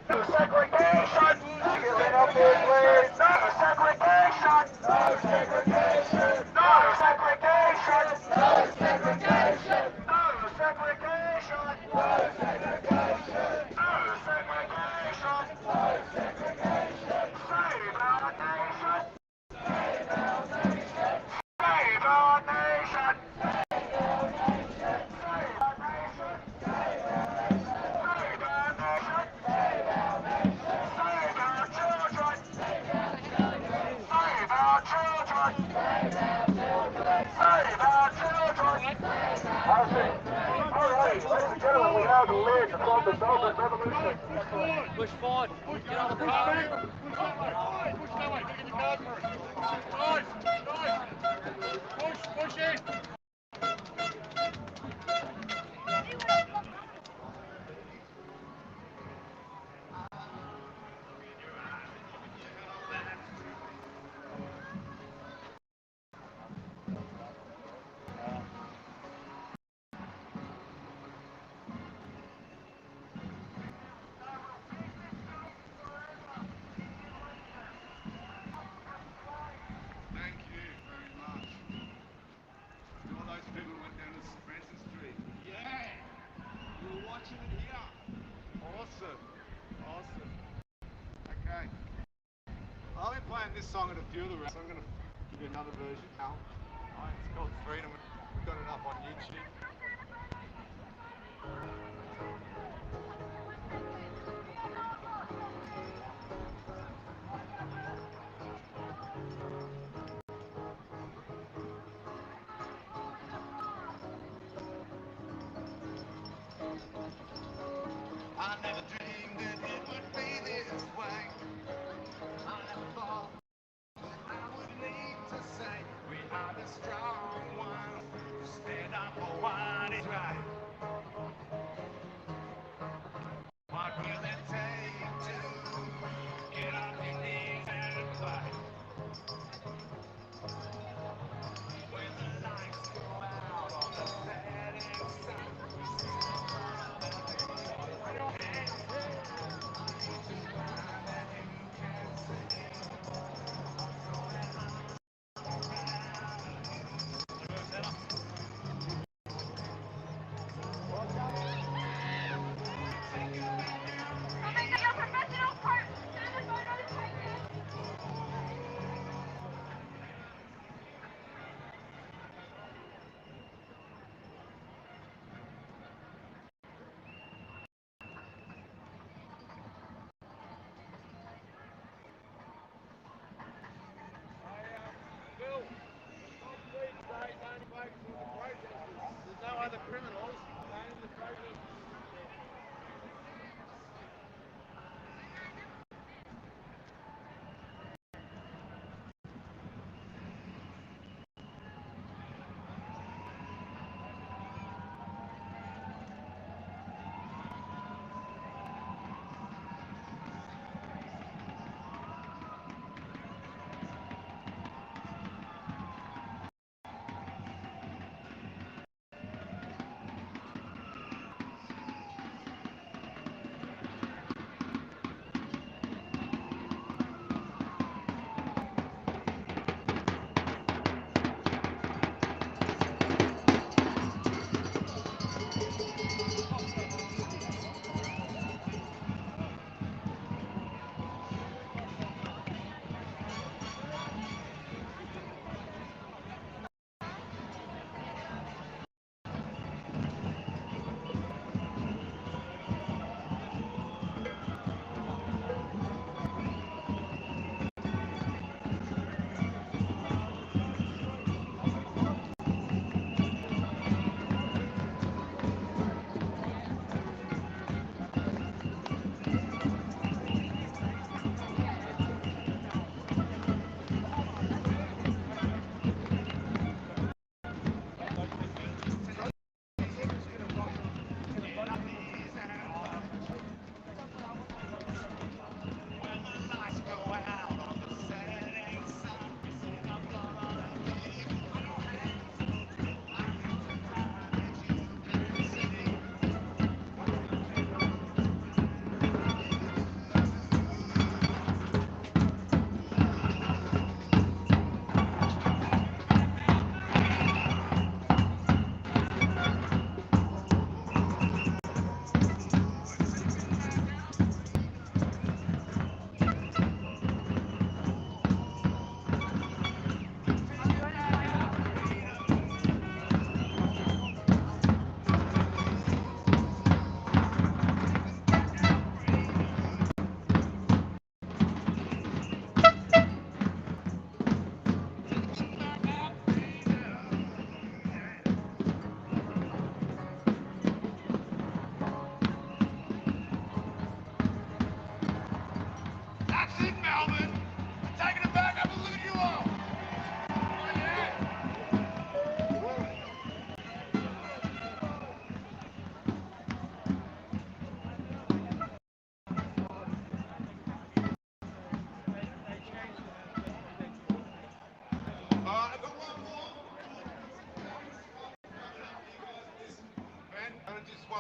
Segregation! Get up here, please! No segregation! No segregation! No segregation! No segregation! No segregation! No segregation! No segregation! No segregation! Save our nation! Save our nation! Save our nation! Save our nation! Save our nation! Save our nation! Save our nation! Save our nation! Save our children! Save our children! Save our children! Save our children! Save our children! Alright, ladies and gentlemen, we have the lead from the Melbourne Revolution. Push forward. Get on the car. Push that way. Push that way. Get the card for it. Guys. Push in. I've been playing this song at a few of the rounds. I'm going to give you another version now. It's called Freedom. We've got it up on YouTube. I never dreamed that it would be this way. I never thought I would need to say we are the strong ones who stand up for what is right. What will it take to get on your knees and fight? When the lights go out on the setting sun, we stand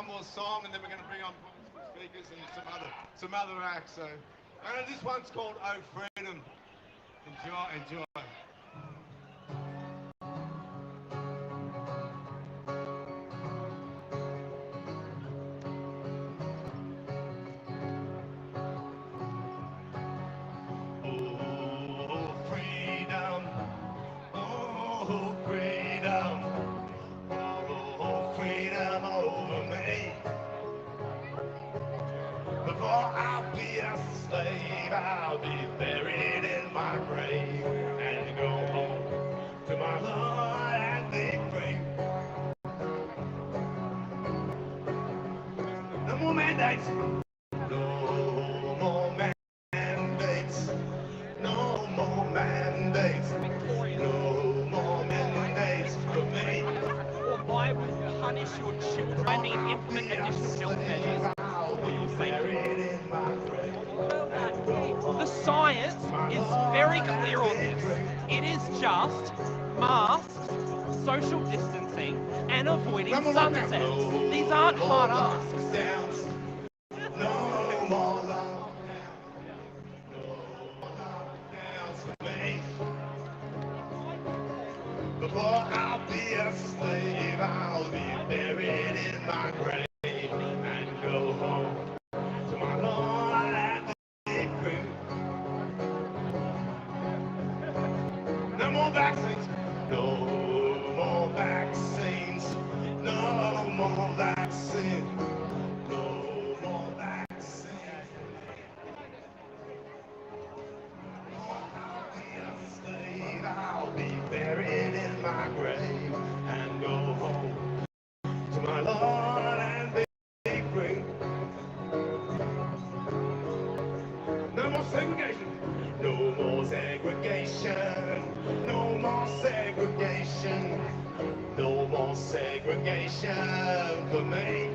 more song, and then we're going to bring on speakers and some other acts. So, this one's called "Oh Freedom." Enjoy. Before I'll be a slave, I'll be buried in my grave and go home to my Lord and be free. No more mandates, no more mandates, no more mandates, no more mandates for me. Or why would you punish your children and implement additional health measures? The science is very clear on this. It is just masks, social distancing, and avoiding sunsets. These aren't hard asks. No more lockdowns for me. Before I'll be a slave, I'll be buried in my grave and go home to my Lord and be free. No more vaccines, no more vaccines, no more vaccines, no more vaccines. I'll be a slave, I'll be buried in my grave and go home to my Lord and be free. No more segregation. No more segregation. No more segregation. No more segregation for me.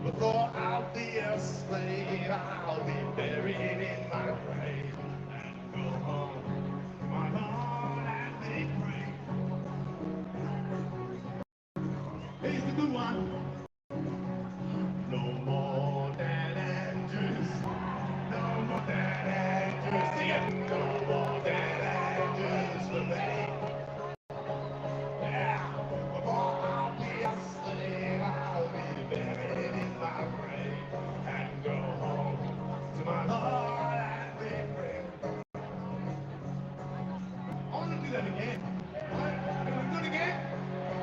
Before I'll be a slave, I'll be buried in my grave and go home to my Lord and be free. Here's the good one. No more dead Andrews. No more dead Andrews. Sing it. No more dead Andrews for me. Yeah. Before I'll be a slave, I'll be buried in my grave and go home to my Lord and be free. I want to do that again. Right? Can we do it again?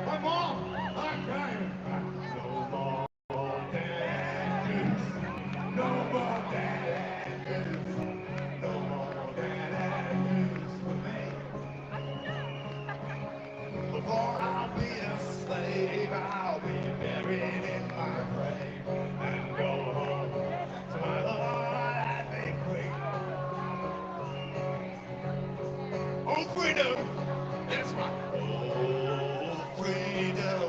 One more. Okay. No more dead Andrews. No more dead Andrews. No more dead Andrews for me. Before I'll be a slave, I'll be buried in my grave and go home to my Lord and be free. Oh, freedom! That's right. Oh, freedom!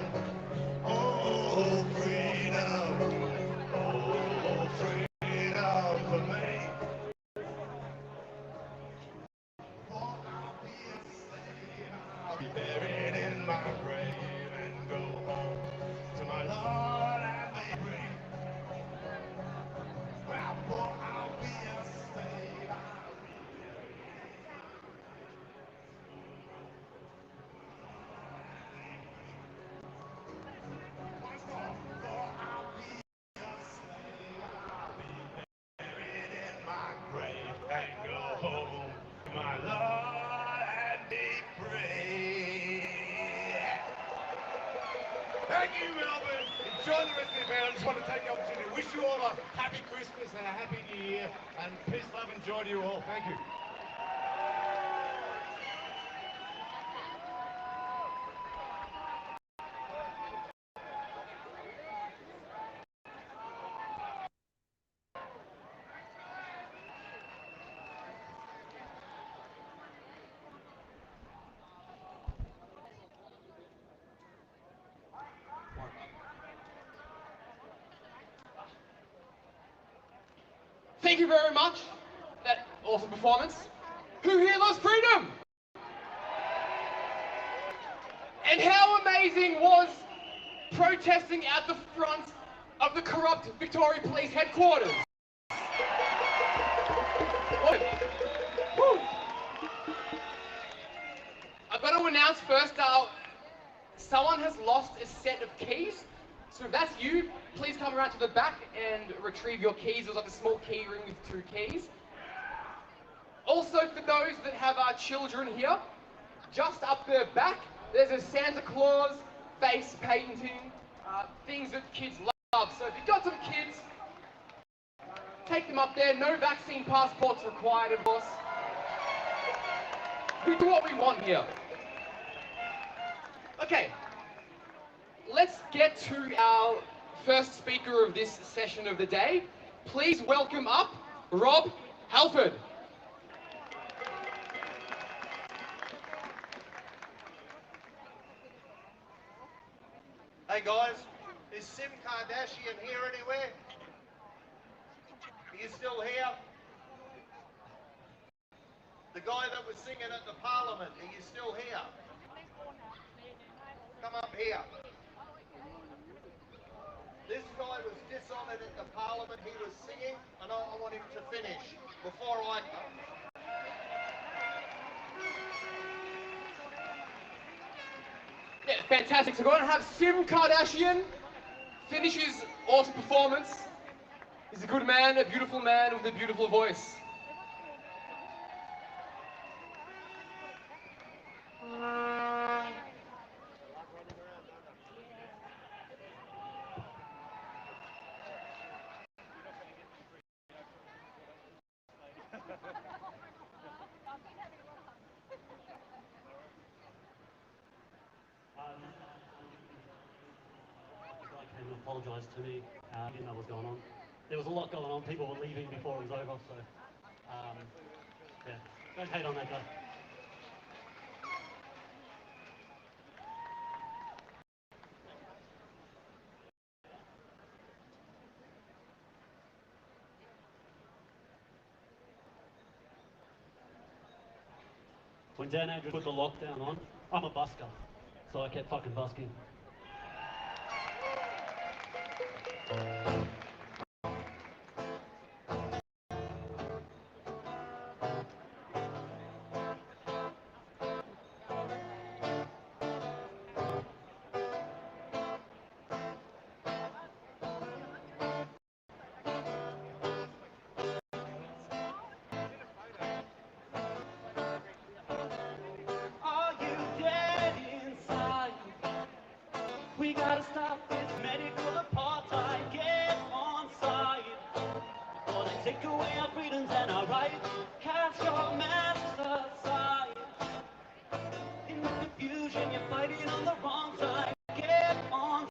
Oh, freedom! Oh, freedom for me. Before I'll be a slave, I'll be buried in my grave and go home to my Lord and be free. Well, before I'll be a slave, I'll be once more. Before I'll be a slave, I'll be buried in my grave and go home to my Lord and be free. Thank you, Melbourne. Enjoy the rest of the event. I just want to take the opportunity to wish you all a happy Christmas and a happy New Year, and peace, love, and joy to you all. Thank you. Thank you very much. That awesome performance. Who here loves freedom? And how amazing was protesting at the front of the corrupt Victoria Police headquarters. Woo. I've got to announce first, someone has lost a set of keys. So if that's you, please come around to the back and retrieve your keys. There's like a small key ring with 2 keys. Also, for those that have children here, just up the back, there's a Santa Claus face painting, things that kids love. So if you've got some kids, take them up there. No vaccine passports required, of course. We do what we want here. Okay, let's get to our first speaker of this session of the day. Please welcome up Rob Halford. Hey guys, is Sim Kardashian here anywhere? Are you still here? The guy that was singing at the Parliament, are you still here? Come up here. This guy was dishonoured at the Parliament. He was singing, and I want him to finish before I come. Yeah, fantastic. So we're going to have Sim Kardashian finish his awesome performance. He's a good man, a beautiful man with a beautiful voice. Apologise to me, didn't know what was going on. There was a lot going on, people were leaving before it was over, so yeah, don't hate on that guy. When Dan Andrews put the lockdown on, I'm a busker, so I kept fucking busking. We gotta stop this medical apartheid, get on side. Before they take away our freedoms and our rights, cast your masks aside. In the confusion, you're fighting on the wrong side, get on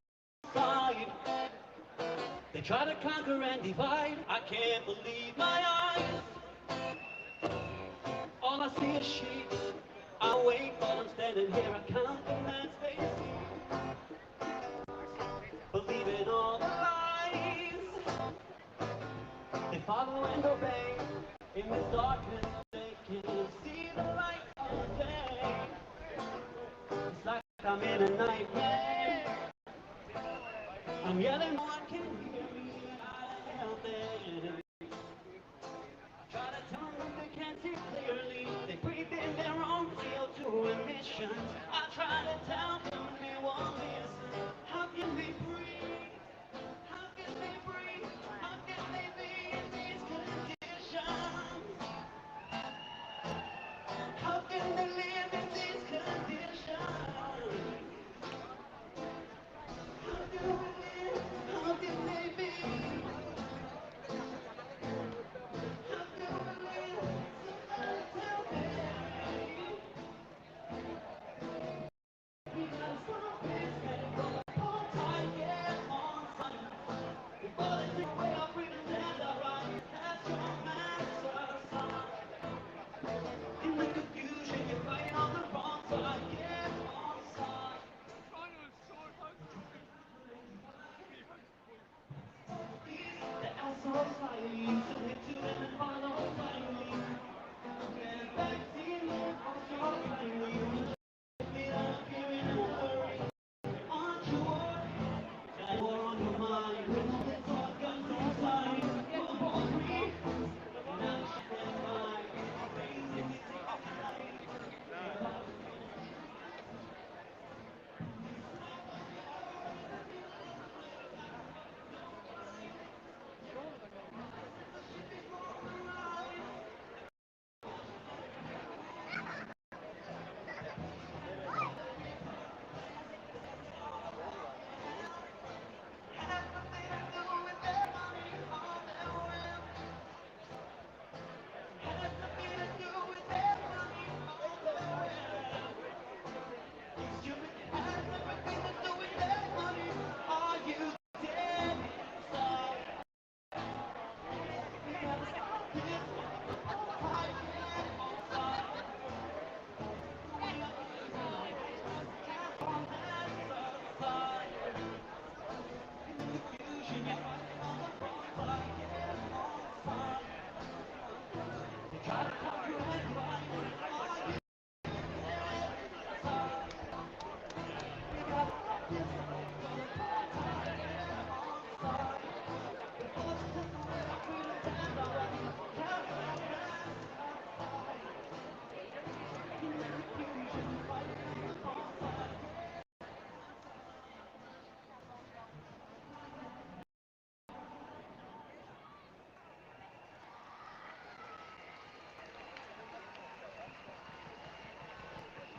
side. They try to conquer and divide, I can't believe my eyes. All I see is sheets, I wait while I'm standing here, I count the man's faces. Believing all the lies. They follow and obey. In this darkness they can see the light of day. It's like I'm in a nightmare. I'm yelling, no one can hear me out there. I try to tell them they can't see clearly. They breathe in their own CO2 emissions. I try to tell them they won't listen. How can they breathe? How can they breathe? How can they be in these conditions? How can they live in these conditions? How do we live? How do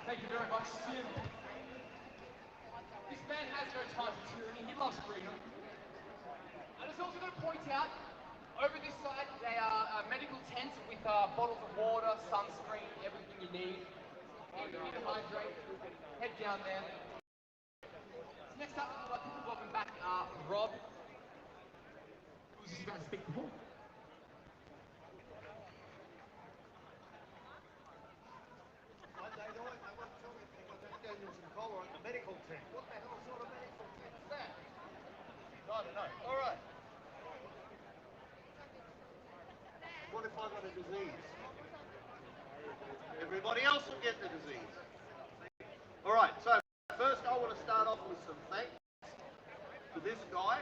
Thank you very much, Sim. This man has no time for tyranny. He loves freedom. I was also going to point out, over this side, they are medical tents with bottles of water, sunscreen, everything you need. If you need to hydrate, head down there. Next up, I'd like to welcome back Rob, who was just about to speak before. The medical tent. What the hell sort of medical tent is that? I don't know. All right. What if I got a disease? Everybody else will get the disease. All right. So first, I want to start off with some thanks to this guy,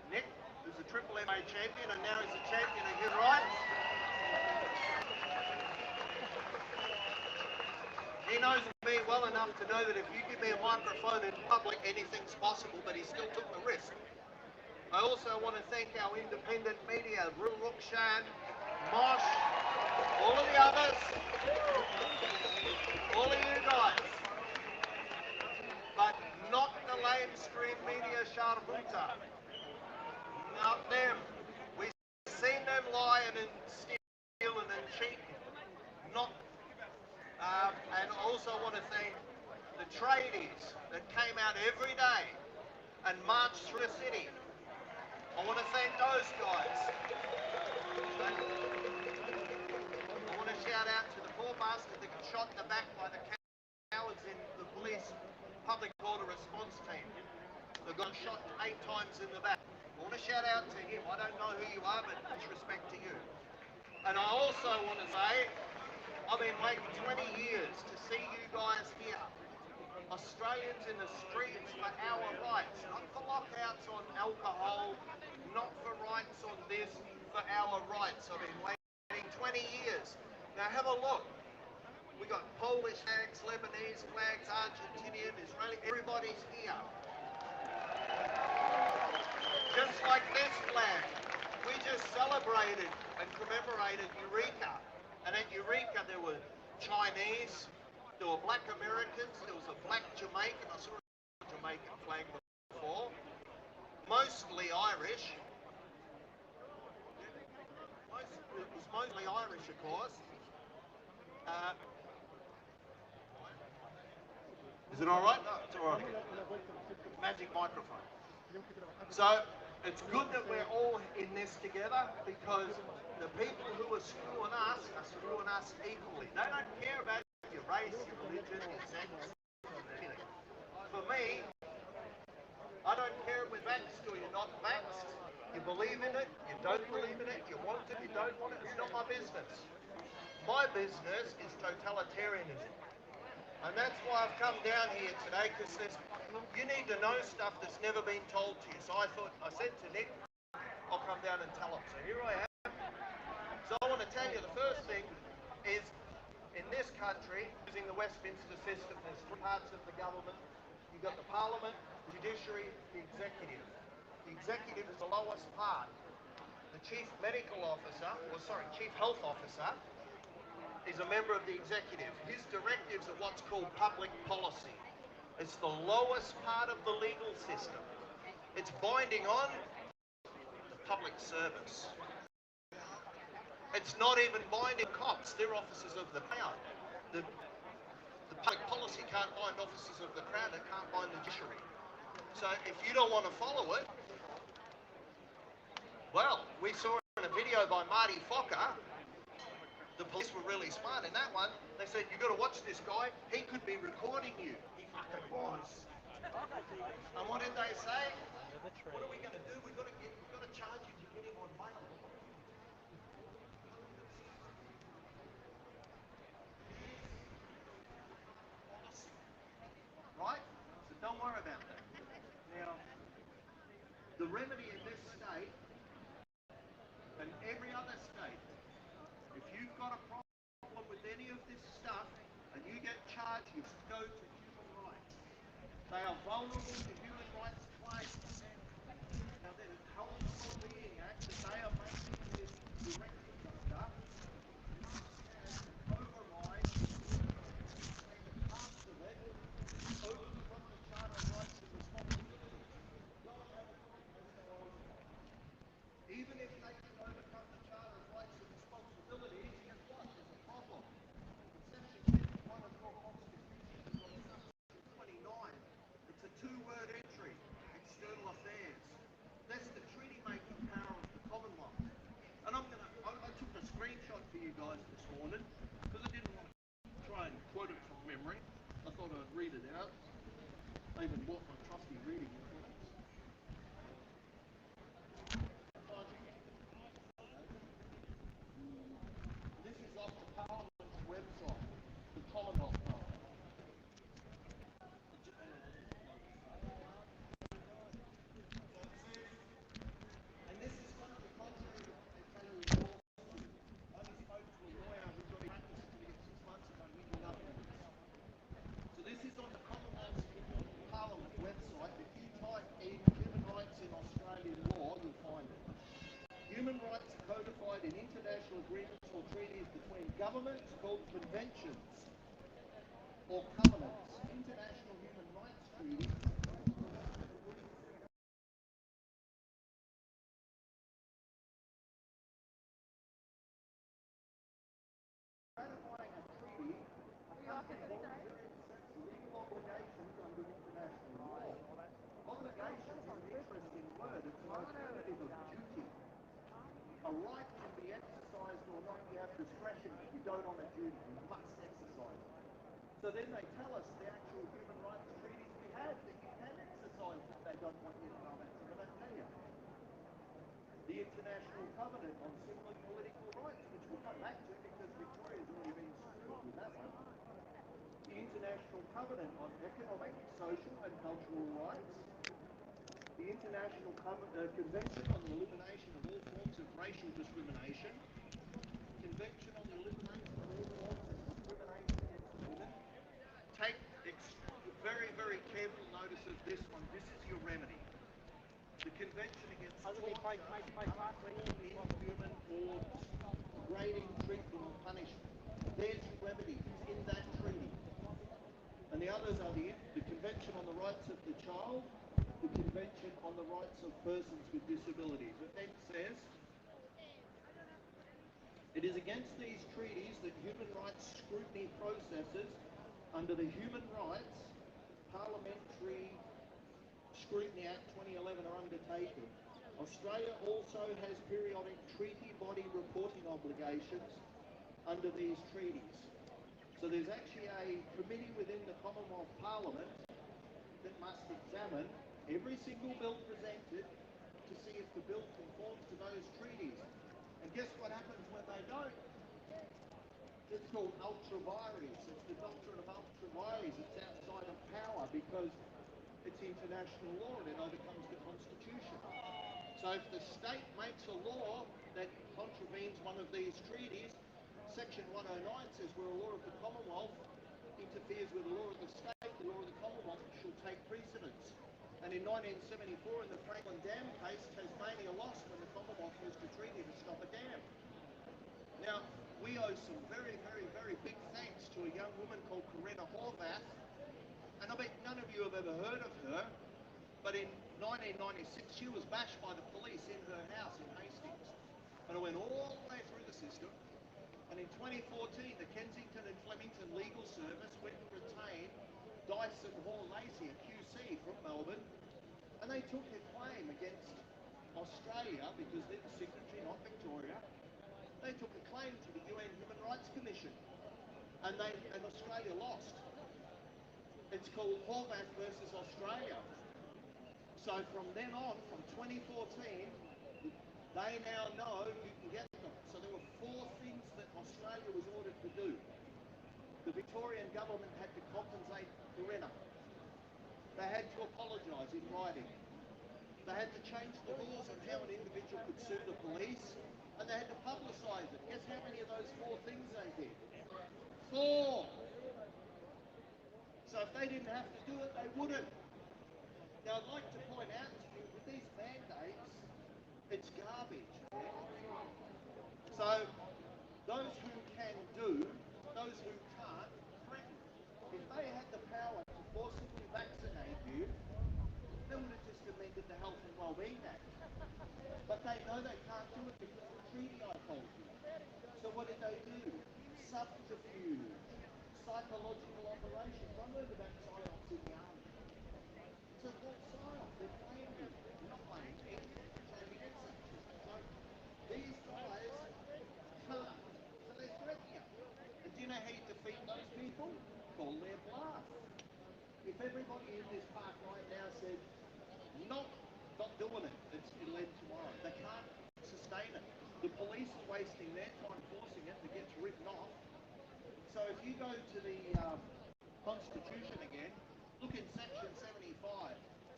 Nick, who's a Triple MA champion, and now he's a champion of his rights. He knows me well enough to know that if you give me a microphone in public, anything's possible, but he still took the risk. I also want to thank our independent media, Rukshan, Mosh, all of the others, all of you guys, but not the lamestream media Sharbuta. Not them. We've seen them lying and stealing and cheating. Not. And I also want to thank the tradies that came out every day and marched through the city. I want to thank those guys. I want to shout out to the poor bastard that got shot in the back by the cowards in the police public order response team. They got shot 8 times in the back. I want to shout out to him. I don't know who you are, but much respect to you. And I also want to say, I've been waiting 20 years to see you guys here. Australians in the streets for our rights, not for lockouts on alcohol, not for rights on this, for our rights. I've been waiting 20 years. Now have a look. We got Polish flags, Lebanese flags, Argentinian, Israeli, everybody's here. Just like this flag. We just celebrated and commemorated Eureka. And at Eureka there were Chinese, there were black Americans, there was a black Jamaican, I saw a Jamaican flag before, mostly Irish. It was mostly Irish, of course. Is it all right? No, it's all right. Magic microphone. So it's good that we're all in this together because the people who are screwing us equally. They don't care about your race, your religion, your sex, anything. For me, I don't care if we're vaxxed or you're not vaxxed. You believe in it, you don't believe in it, you want it, you don't want it. It's not my business. My business is totalitarianism. And that's why I've come down here today, because you need to know stuff that's never been told to you. So I said to Nick, I'll come down and tell him. So here I am. So I want to tell you the first thing is, in this country, using the Westminster system, there's 3 parts of the government. You've got the Parliament, the Judiciary, the Executive. The Executive is the lowest part. The Chief Health Officer is a member of the Executive. His directives are what's called public policy. It's the lowest part of the legal system. It's binding on the public service. It's not even binding cops. They're officers of the Crown. The public policy can't bind officers of the Crown. It can't bind the judiciary. So if you don't want to follow it, well, we saw in a video by Marty Fokker, the police were really smart in that one. They said, you've got to watch this guy. He could be recording you. He fucking was. And what did they say? What are we going to do? We've got to charge you to get him on bail. Right? So don't worry about that. Now, the remedy in this state and every other state, if you've got a problem with any of this stuff and you get charged, you go to human rights. They are vulnerable to human rights claims. Now, there's a Health and Wellbeing Act that they are making this directive under. Override morning, because I didn't want to try and quote it from memory. I thought I'd read it out. I even bought my trusty reading equipment. This is off the Parliament's website, the Commonwealth Parliament. And this is one of the contrary to what they tell you in law. I only spoke to a lawyer who got a practice certificate 6 months ago. He knew nothing of this. So this is on the Commonwealth Parliament website. If you type in human rights in Australian law, you'll find it. Human rights are codified in international agreements or treaties between governments called conventions or covenants. International human rights treaties ratifying a treaty accompanied legal obligations under international law. Obligation is an interesting word. It's an alternative of duty. A right can be exercised or not. You have discretion. You don't on a duty. You must exercise it. So then they tell us the actual human rights treaties we have that you can exercise if they don't want you to know it. So they don't tell you. The International Covenant on Civil and Political Rights, which we'll come back to because Victoria's already been screwed with that one. The International Covenant on Economic, Social and Cultural Rights. The International Convention on the Elimination of All Forms of Racial Discrimination. Convention on the Elimination of All Forms of Discrimination against women. Take very, very careful notice of this one. This is your remedy. The Convention against torture, inhuman or degrading treatment or punishment. There's your remedies in that treaty. And the others are the Convention on the Rights of the Child, the Convention on the Rights of Persons with Disabilities. It then says, it is against these treaties that human rights scrutiny processes under the Human Rights Parliamentary Scrutiny Act 2011 are undertaken. Australia also has periodic treaty body reporting obligations under these treaties. So there's actually a committee within the Commonwealth Parliament that must examine every single bill presented to see if the bill conforms to those treaties. And guess what happens when they don't? It's called ultra vires. It's the doctrine of ultra vires. It's outside of power because it's international law and it overcomes the Constitution. So if the state makes a law that contravenes one of these treaties, Section 109 says where a law of the Commonwealth interferes with the law of the state, the law of the Commonwealth shall take precedence. And in 1974, in the Franklin Dam case, Tasmania lost when the Commonwealth used a treaty to stop a dam. Now, we owe some very, very, very big thanks to a young woman called Corinna Horvath. And I bet none of you have ever heard of her, but in 1996 she was bashed by the police in her house in Hastings. And it went all the way through the system. And in 2014, the Kensington and Flemington Legal Service went and retained Dyson Hall Lacey, a QC from Melbourne, and they took a claim against Australia, because they're the signatory, not Victoria. They took a claim to the UN Human Rights Commission, and Australia lost. It's called Horvath versus Australia. So from then on, from 2014, they now know you can get them. So there were 4 things that Australia was ordered to do. The Victorian government had to compensate Corinna. They had to apologise in writing. They had to change the rules on how an individual could sue the police, and they had to publicise it. Guess how many of those 4 things they did? 4! So if they didn't have to do it, they wouldn't. Now I'd like to point out to you, with these mandates, it's garbage. So those who can do, those who can't, threaten. If they had the power to forcibly vaccinate you, they would have just amended the Health and Wellbeing Act. But they know they can't do it because of the treaty I told you. So what did they do? Subterfuge, psychological operations. I learned about psyops in the army. It's a whole psyop. They're playing you. They're not playing me. They're trying to get something. So these guys can't. So they threaten you. If everybody in this park right now said, not doing it, it'll end tomorrow. They can't sustain it. The police are wasting their time forcing it, it gets written off. So if you go to the Constitution again, look in section 75,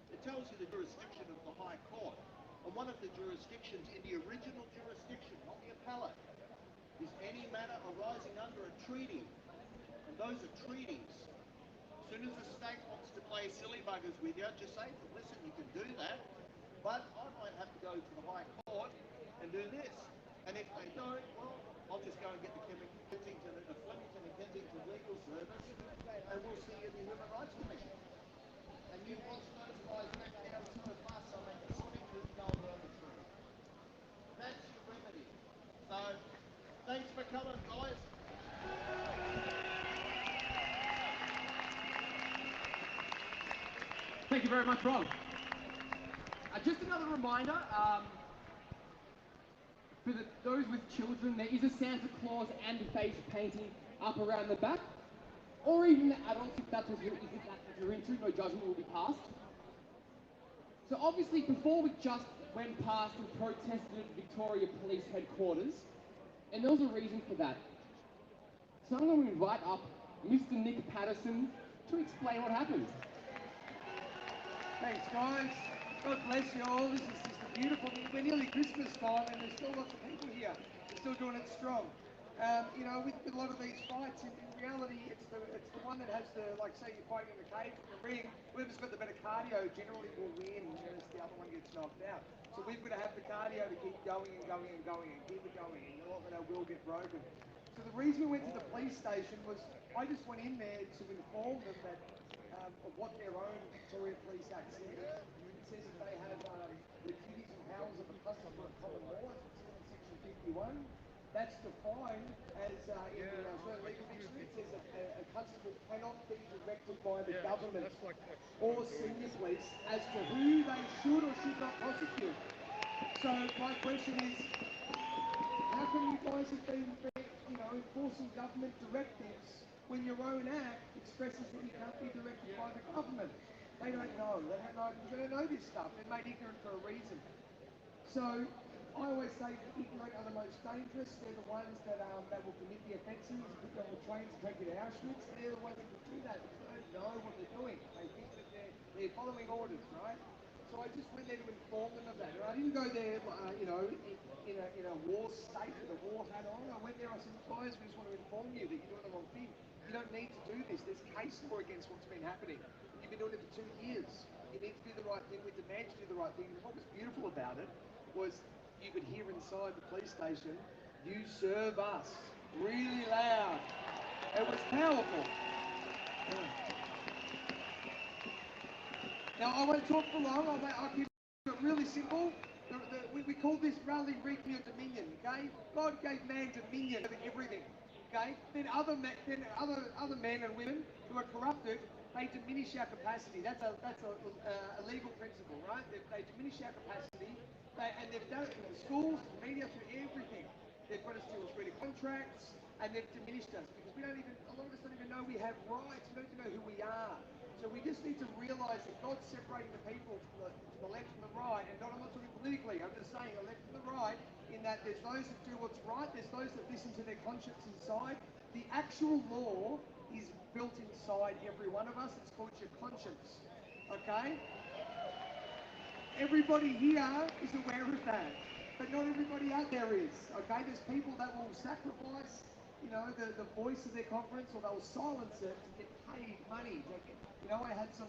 it tells you the jurisdiction of the High Court. And one of the jurisdictions in the original jurisdiction, not the appellate, is any matter arising under a treaty. And those are treaties. As soon as the state wants to play silly buggers with you, just say to them, listen, you can do that, but I might have to go to the High Court and do this. And if they don't, well, I'll just go and get the Flemington and Kensington Legal Service, and we'll see you in the Human Rights Commission. And you watch those guys back down to a bus on that swimming pool going around the tree. That's your remedy. So, thanks for coming, guys. Thank you very much, Rob. Just another reminder, for those with children, there is a Santa Claus and face painting up around the back, or even the adults if that's what you're into, no judgment will be passed. So obviously, before we just went past and protested at Victoria Police Headquarters, and there was a reason for that. So I'm going to invite up Mr. Nick Patterson to explain what happened. Thanks, guys. God bless you all. This is just a beautiful. We're nearly Christmas time, and there's still lots of people here. We're still doing it strong. You know, with a lot of these fights, in reality, it's the one that has the, like, say you're fighting in the cage in the ring. Whoever's got the better cardio generally will win, whereas the other one gets knocked out. So we've got to have the cardio to keep going and going and going and keep it going, and not that our will get broken. So the reason we went to the police station was I just went in there to inform them that of what their own Victoria Police Act says. It says that they have the duties and powers of a constable of common law, it's in section 51. That's defined as in the Australian Legal Dictionary. It says that a constable cannot be directed by the government or senior police as to who they should or should not prosecute. So my question is, how come you guys have been enforcing government directives when your own act expresses that you can't be directed by the government? They don't know. They don't know this stuff. They're made ignorant for a reason. So I always say ignorant are the most dangerous. They're the ones that will commit the offences, put you on the trains and take you to Auschwitz. They're the ones that can do that. They don't know what they're doing. They think that they're following orders, right? So I just went there to inform them of that. And I didn't go there, in a war state with a war hat on. I went there, I said, guys, we just want to inform you that you're doing the wrong thing. You don't need to do this. There's case law against what's been happening. You've been doing it for 2 years. You need to do the right thing. We demand you do the right thing. And what was beautiful about it was you could hear inside the police station, "You serve us," really loud. It was powerful. Now, I won't talk for long. I'll keep it really simple. We call this rally reap your dominion, okay? God gave man dominion over everything, okay? Then other men and women who are corrupted, they diminish our capacity. That's a legal principle, right? They diminish our capacity, and they've done it through the schools, the media, through everything. They've got us to read contracts, and they've diminished us because a lot of us don't even know we have rights. We don't even know who we are. So we just need to realise that God's separating the people to the left and the right, and I'm not talking politically, I'm just saying the left and the right, in that there's those that do what's right, there's those that listen to their conscience inside. The actual law is built inside every one of us. It's called your conscience, okay? Everybody here is aware of that, but not everybody out there is, okay? There's people that will sacrifice, the voice of their conference, or they'll silence it to get paid money. I had some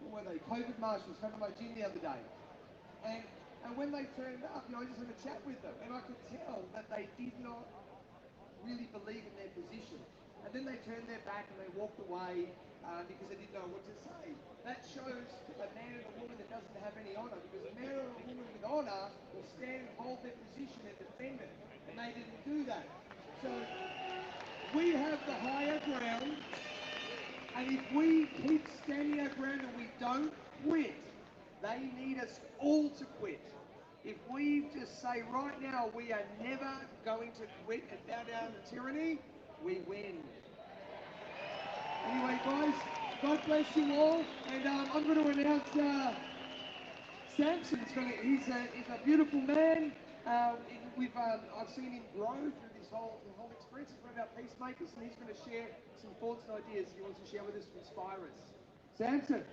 what were they, COVID marshals come to my gym the other day, and when they turned up, I just had a chat with them, and I could tell that they did not really believe in their position. And then they turned their back and they walked away because they didn't know what to say. That shows a man and a woman that doesn't have any honour, because a man or a woman with honour will stand and hold their position and defend it. And they didn't do that. So we have the higher ground, and if we keep standing our ground and we don't quit, they need us all to quit. If we just say right now we are never going to quit and bow down to tyranny, we win. Anyway, guys, God bless you all, and I'm going to announce Samson's he's a beautiful man. I've seen him grow through the whole experience. He's one of our peacemakers, and he's going to share some thoughts and ideas he wants to share with us to inspire us. Samson.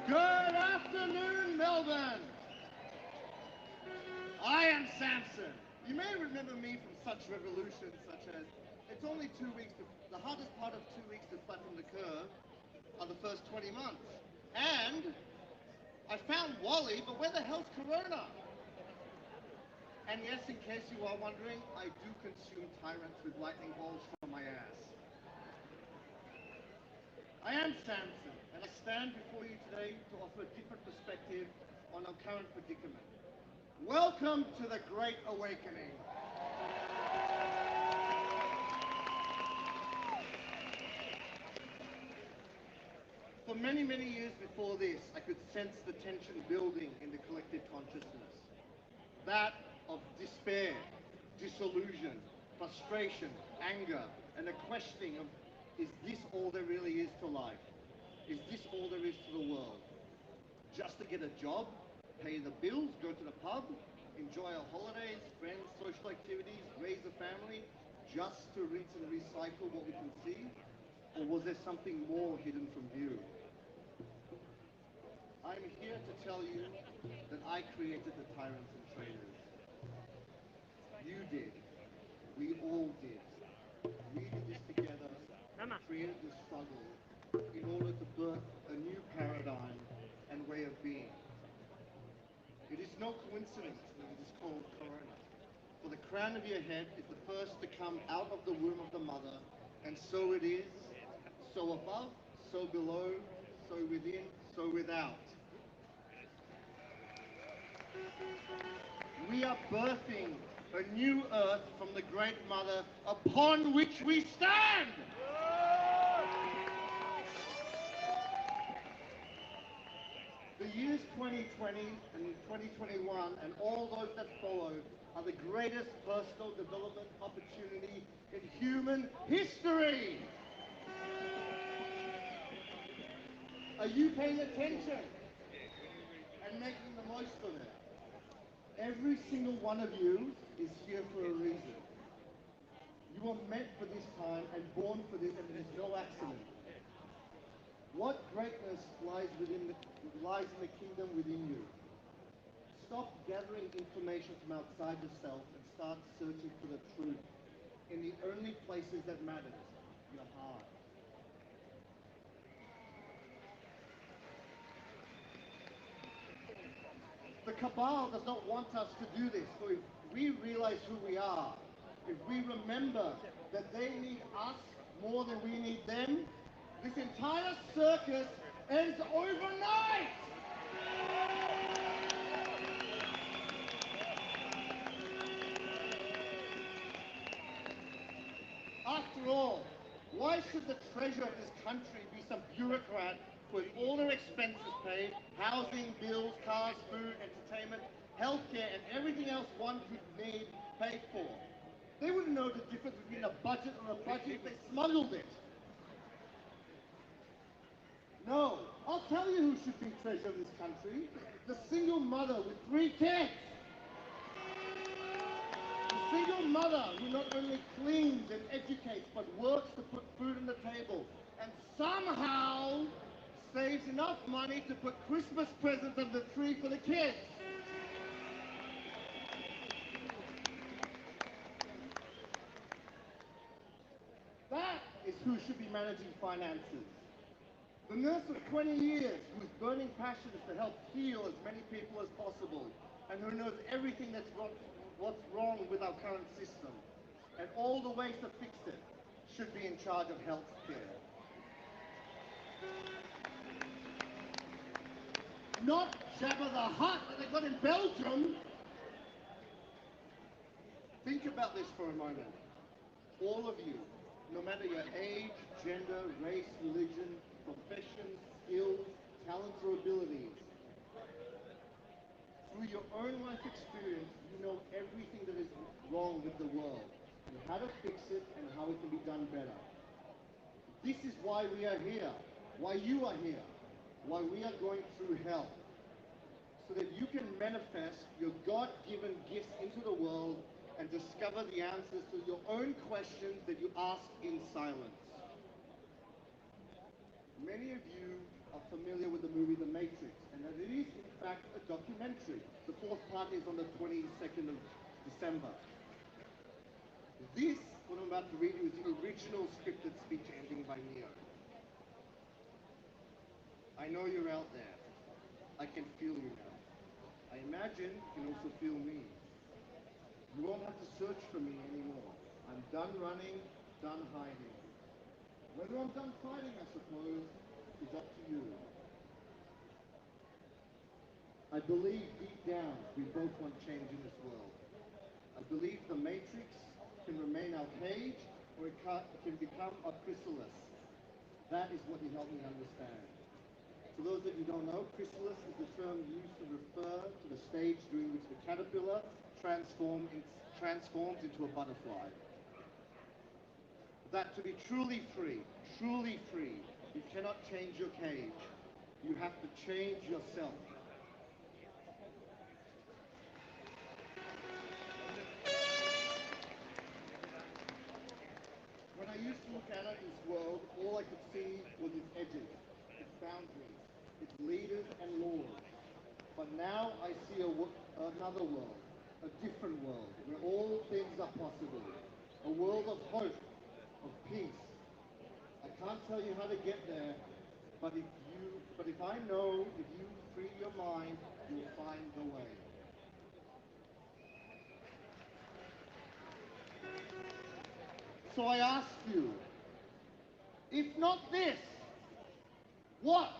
Good afternoon, Melbourne. I am Samson. You may remember me from such revolutions such as, it's only 2 weeks, the hardest part of 2 weeks to flatten the curve are the first 20 months. And I found Wally, but where the hell's Corona? And yes, in case you are wondering, I do consume tyrants with lightning bolts from my ass. I am Samson, and I stand before you today to offer a different perspective on our current predicament. Welcome to the Great Awakening. For many, many years before this, I could sense the tension building in the collective consciousness. That of despair, disillusion, frustration, anger, and a questioning of, is this all there really is to life? Is this all there is to the world? Just to get a job, pay the bills, go to the pub, enjoy our holidays, friends, social activities, raise a family, just to rinse and recycle what we can see? Or was there something more hidden from view? I'm here to tell you that I created the tyrants and traitors. You did. We all did. We did this together, created this struggle in order to birth a new paradigm and way of being. It is no coincidence that it is called Corona. For the crown of your head is the first to come out of the womb of the mother, and so it is, so above, so below, so within, so without. We are birthing a new earth from the great mother upon which we stand. The years 2020 and 2021 and all those that follow are the greatest personal development opportunity in human history. Are you paying attention and making the most of it? Every single one of you is here for a reason. You were meant for this time and born for this, and it is no accident. What greatness lies in the kingdom within you? Stop gathering information from outside yourself and start searching for the truth in the only places that matters, your heart. The cabal does not want us to do this, so if we realize who we are, if we remember that they need us more than we need them, this entire circus ends overnight! After all, why should the treasure of this country be some bureaucrat with all their expenses paid, housing, bills, cars, food, entertainment, healthcare, and everything else one could need paid for? They wouldn't know the difference between a budget and a budget if they smuggled it. No, I'll tell you who should be treasure of this country. The single mother with 3 kids. The single mother who not only cleans and educates, but works to put food on the table, and somehow saves enough money to put Christmas presents under the tree for the kids. That is who should be managing finances. The nurse of 20 years whose burning passion is to help heal as many people as possible, and who knows everything what's wrong with our current system, and all the ways to fix it, should be in charge of health care. Not Jabba the Hutt that they got in Belgium. Think about this for a moment. All of you, no matter your age, gender, race, religion, profession, skills, talents, or abilities. Through your own life experience, you know everything that is wrong with the world, and how to fix it, and how it can be done better. This is why we are here, why you are here, why we are going through hell, so that you can manifest your God-given gifts into the world and discover the answers to your own questions that you ask in silence. Many of you are familiar with the movie The Matrix, and that it is in fact a documentary. The fourth part is on the 22nd of December. This, what I'm about to read you, is the original scripted speech ending by Neo. I know you're out there. I can feel you now. I imagine you can also feel me. You won't have to search for me anymore. I'm done running, done hiding. Whether I'm done fighting, I suppose, is up to you. I believe deep down we both want change in this world. I believe the Matrix can remain our cage, or it can become a chrysalis. That is what he helped me understand. For those of you who don't know, chrysalis is the term used to refer to the stage during which the caterpillar transforms into a butterfly. That to be truly free, you cannot change your cage. You have to change yourself. When I used to look out at this world, all I could see was its edges, its boundaries, its leaders and laws. But now I see another world, a different world, where all things are possible. A world of hope, of peace. I can't tell you how to get there, but if I know, if you free your mind, you'll find the way. So I ask you, if not this, what?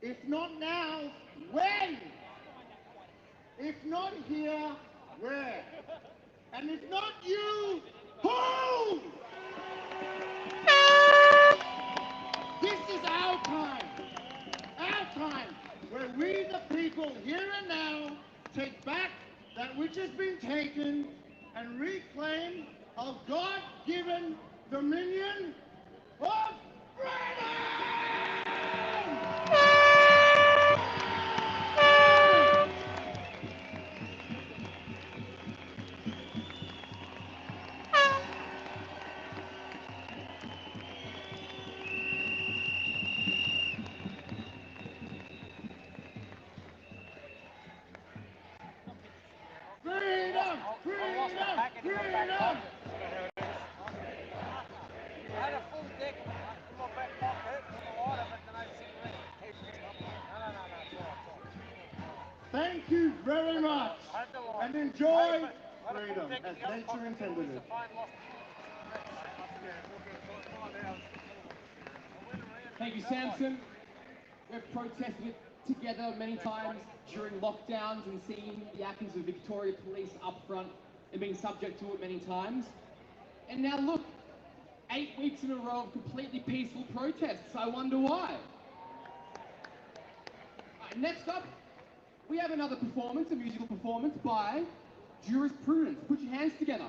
If not now, when? If not here, where? And if not you, who? This is our time, where we the people here and now take back that which has been taken and reclaim our God-given dominion of freedom! Freedom! Freedom! Freedom! I had a full deck in my back pocket with a lot of it and I Thank you very much, and enjoy freedom as nature intended it. Thank you, Samson. We've protested together many times during lockdowns and seen the actions of Victoria Police up front and been subject to it many times. And now look, 8 weeks in a row of completely peaceful protests. I wonder why. Next up, we have another performance, a musical performance by Jurisprudence. Put your hands together.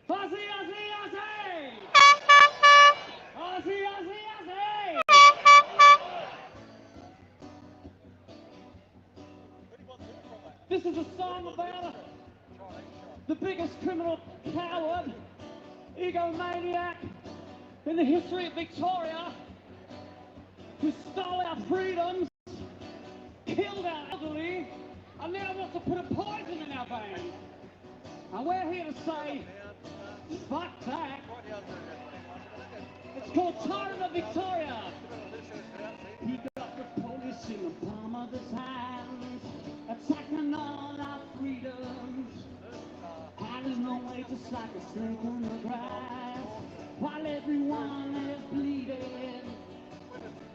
Aussie, Aussie, Aussie! Aussie, Aussie, Aussie! This is a song about the biggest criminal coward, egomaniac in the history of Victoria, who stole our freedoms, killed our elderly, and now wants to put a poison in our veins. And we're here to say, fuck that. It's called Tyrant of Victoria. He got the police in the palm of his hand, attacking all our freedoms. And there's no just like a snake on the grass, while everyone is bleeding.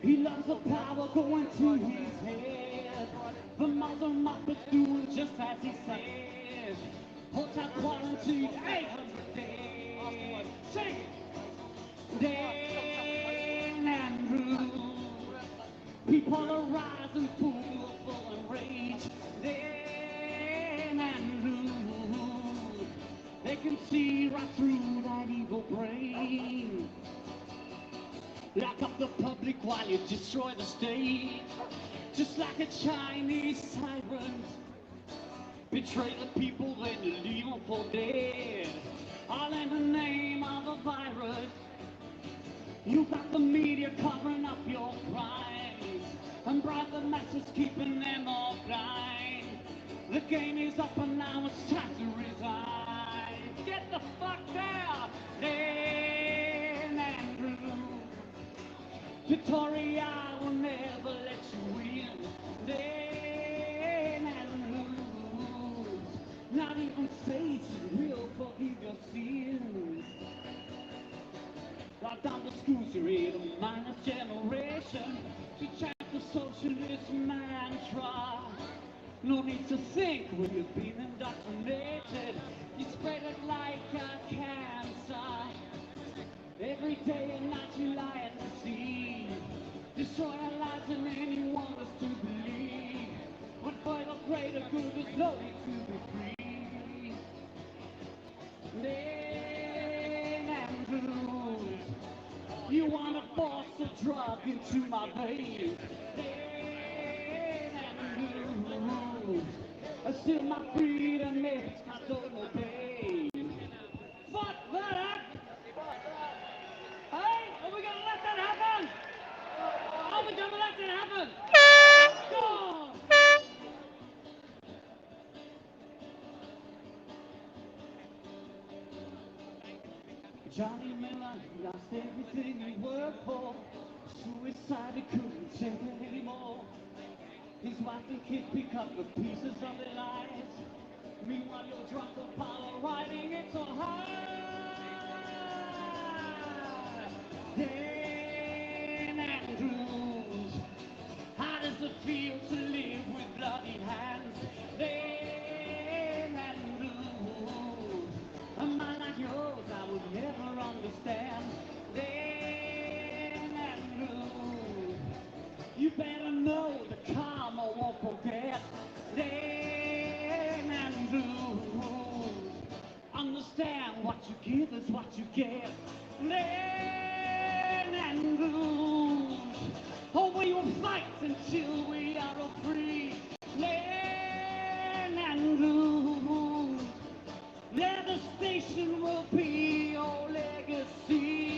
He loves the power going to his head. The mother Muppet's doing just as he says. Hotel quarantine, 800 days. Sing it! Dan Andrews. People are rising full of rage. Dan Andrews. They can see right through that evil brain. Lock up the public while you destroy the state. Just like a Chinese tyrant. Betray the people, then you leave them for dead. All in the name of a virus. You got the media covering up your crimes and bribe the masses, keeping them all blind. The game is up and now it's time to resign. Get the fuck down, Dan Andrews. Victoria will never let you win. Dan Andrews. Not even Satan will forgive your sins. Lock down the schools, you're a minus generation. You chant the socialist mantra. No need to think when you've been indoctrinated. You spread it like a cancer. Every day and night you lie and deceive. Destroy our lives and then you want us to believe. But for the greater good there's no need to be free. Dan Andrews, you wanna force a drug into my veins. Dan Andrews, I steal my freedom if I don't obey. Fuck that! Hey, are we gonna let that happen? Are we gonna let that happen? Go! Johnny Miller lost everything he worked for. Suicide, he couldn't take it anymore. His wife and kids pick up the pieces of their lives. Meanwhile, you're drunk on power, riding it so high. Dan Andrews, how does it feel to live with bloody hands? Dan Andrews, a man like yours I would never understand. Dan Andrews, you better know the karma won't forget. Dan Andrews, understand what you give is what you get. Dan Andrews, oh, we will fight until we are all free. Dan Andrews, devastation will be your legacy.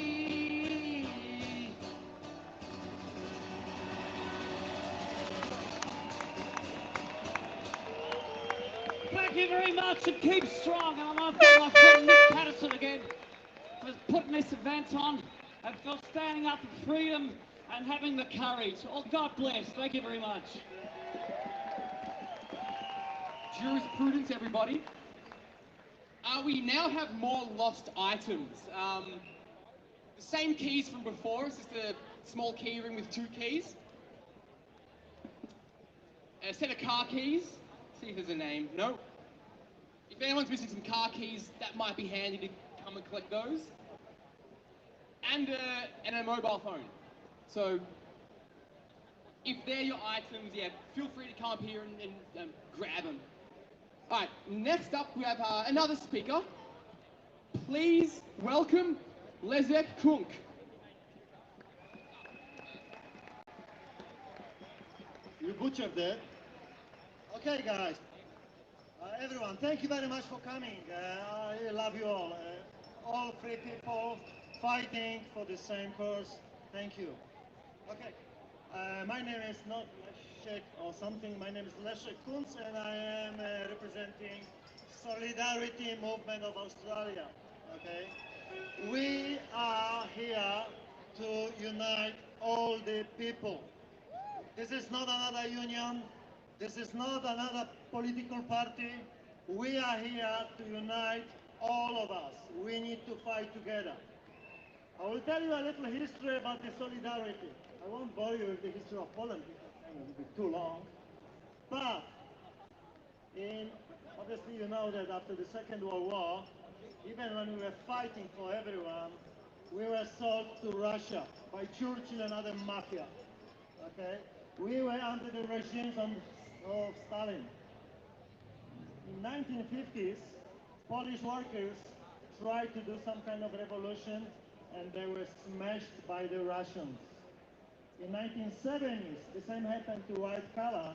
Thank you very much and keep strong. And I want to thank my friend Nick Patterson again for putting this event on and for standing up for freedom and having the courage. Oh, God bless. Thank you very much. Jurisprudence, everybody. We now have more lost items. The same keys from before. It's just a small key ring with 2 keys. A set of car keys. See if there's a name. No. If anyone's missing some car keys, that might be handy to come and collect those. And a mobile phone. So, if they're your items, yeah, feel free to come up here and grab them. Alright, next up we have another speaker. Please welcome Leszek Kunk. You butchered that. Okay, guys. Everyone, thank you very much for coming. I love you all. All free people fighting for the same cause. Thank you. Okay. My name is not Leszek or something. My name is Leszek Kunz, and I am representing Solidarity Movement of Australia. Okay. We are here to unite all the people. This is not another union. This is not another political party. We are here to unite all of us, we need to fight together. I will tell you a little history about the solidarity. I won't bore you with the history of Poland because it will be too long. But obviously you know that after the Second World War, even when we were fighting for everyone, we were sold to Russia by Churchill and other mafia. Okay? We were under the regimes of Stalin. In 1950s, Polish workers tried to do some kind of revolution and they were smashed by the Russians. In 1970s, the same happened to white-collar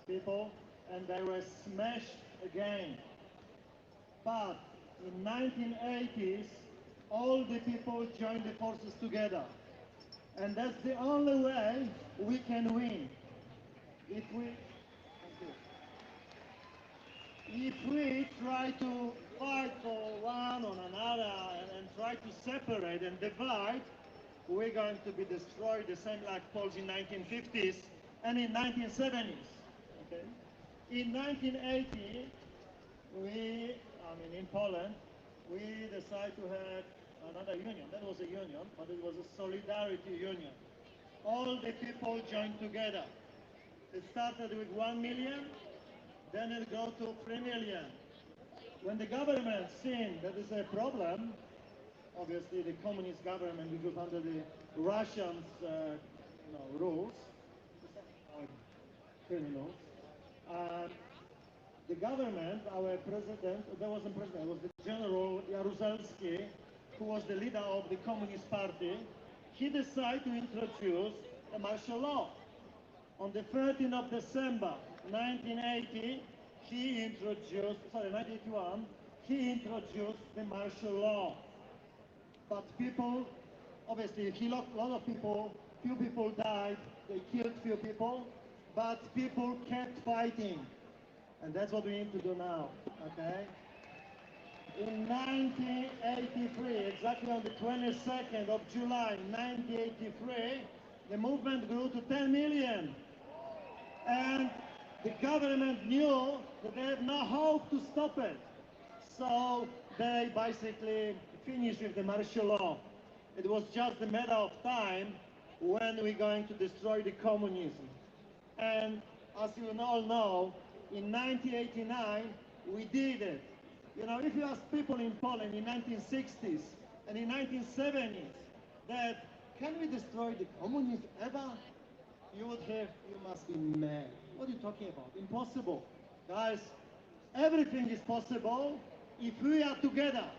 people and they were smashed again. But in 1980s, all the people joined the forces together. And that's the only way we can win. If we try to fight for one or another and try to separate and divide, we're going to be destroyed the same like Poles in 1950s and in 1970s. Okay? In 1980, in Poland, we decided to have another union. That was a union, but it was a solidarity union. All the people joined together. It started with 1 million, then it go to 3 million. When the government seen that is a problem, obviously the communist government, which was under the Russians' rules, criminals, the government, our president, there wasn't president, it was the General Jaruzelski, who was the leader of the Communist Party. He decided to introduce a martial law. On the 13th of December 1980, 1981, he introduced the martial law. But people, obviously, he lost a lot of people, few people died, they killed few people, but people kept fighting. And that's what we need to do now, okay? In 1983, exactly on the 22nd of July 1983, the movement grew to 10 million. And the government knew that they had no hope to stop it. So they basically finished with the martial law. It was just a matter of time when we're going to destroy the communism. And as you all know, in 1989, we did it. You know, if you ask people in Poland in 1960s and in 1970s that, can we destroy the communism ever? You would have, you must be mad. What are you talking about? Impossible. Guys, everything is possible if we are together.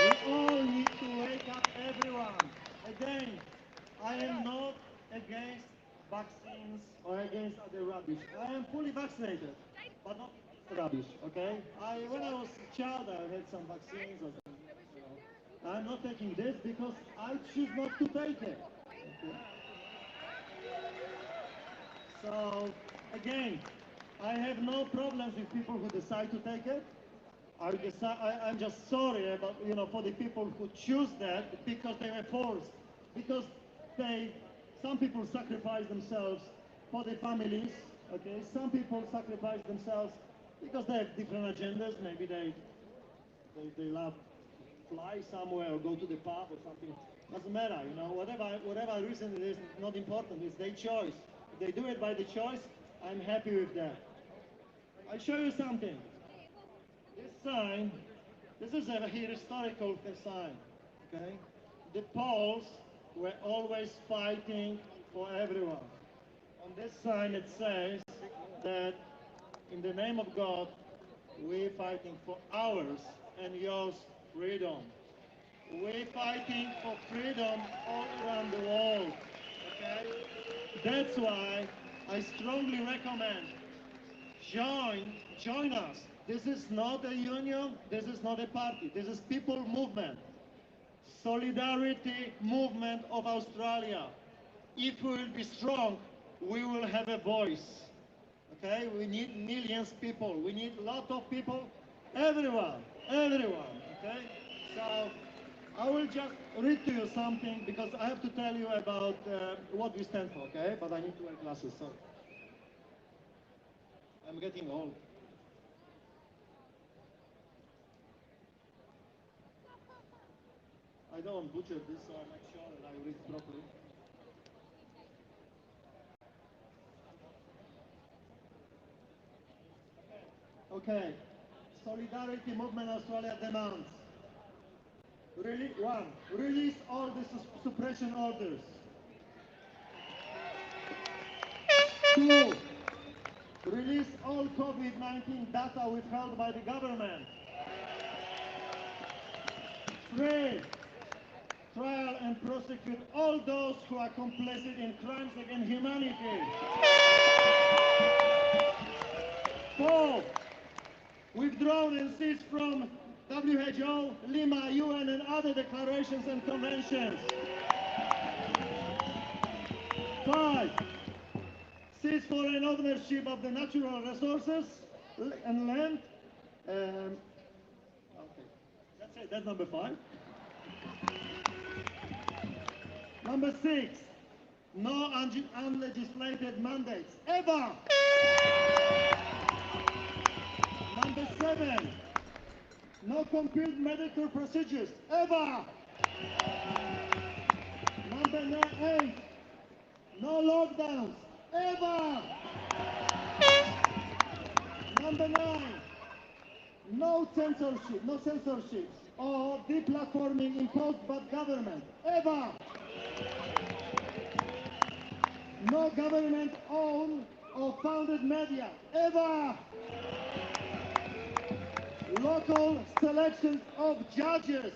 We all need to wake up, everyone. Again, I am not against vaccines or against other rubbish. I am fully vaccinated, but not rubbish, okay? When I was a child, I had some vaccines or something. I'm not taking this because I choose not to take it. Okay? So, again, I have no problems with people who decide to take it. I'm just sorry about, for the people who choose that because they were forced. Because some people sacrifice themselves for their families, okay? Some people sacrifice themselves because they have different agendas. Maybe they love fly somewhere or go to the pub or something. Doesn't matter, whatever reason it is, not important. It's their choice. If they do it by the choice, I'm happy with that. I'll show you something. This sign, this is a historical sign, okay? The Poles were always fighting for everyone. On this sign it says that in the name of God, we're fighting for ours and yours freedom. We're fighting for freedom all around the world, okay? That's why I strongly recommend join us. This is not a union, this is not a party, this is people movement. Solidarity movement of Australia. If we will be strong, we will have a voice. Okay? We need millions of people. We need a lot of people. Everyone. Okay? So I will just read to you something because I have to tell you about what we stand for, okay? But I need to wear glasses, so I'm getting old. I don't butcher this, so I make sure that I read properly. Okay. Solidarity Movement Australia demands. One, release all the suppression orders. 2, release all COVID-19 data withheld by the government. 3, trial and prosecute all those who are complicit in crimes against humanity. 4, withdraw and cease from WHO, Lima, UN and other declarations and conventions. 5, cease foreign ownership of the natural resources and land. Okay, that's it, that's number 5. Number 6, no unlegislated mandates, ever. Number 7, no compelled medical procedures, ever. Number 8, no lockdowns, ever. Number 9, no censorship or deplatforming imposed by government, ever. No government-owned or founded media, ever. Local selections of judges.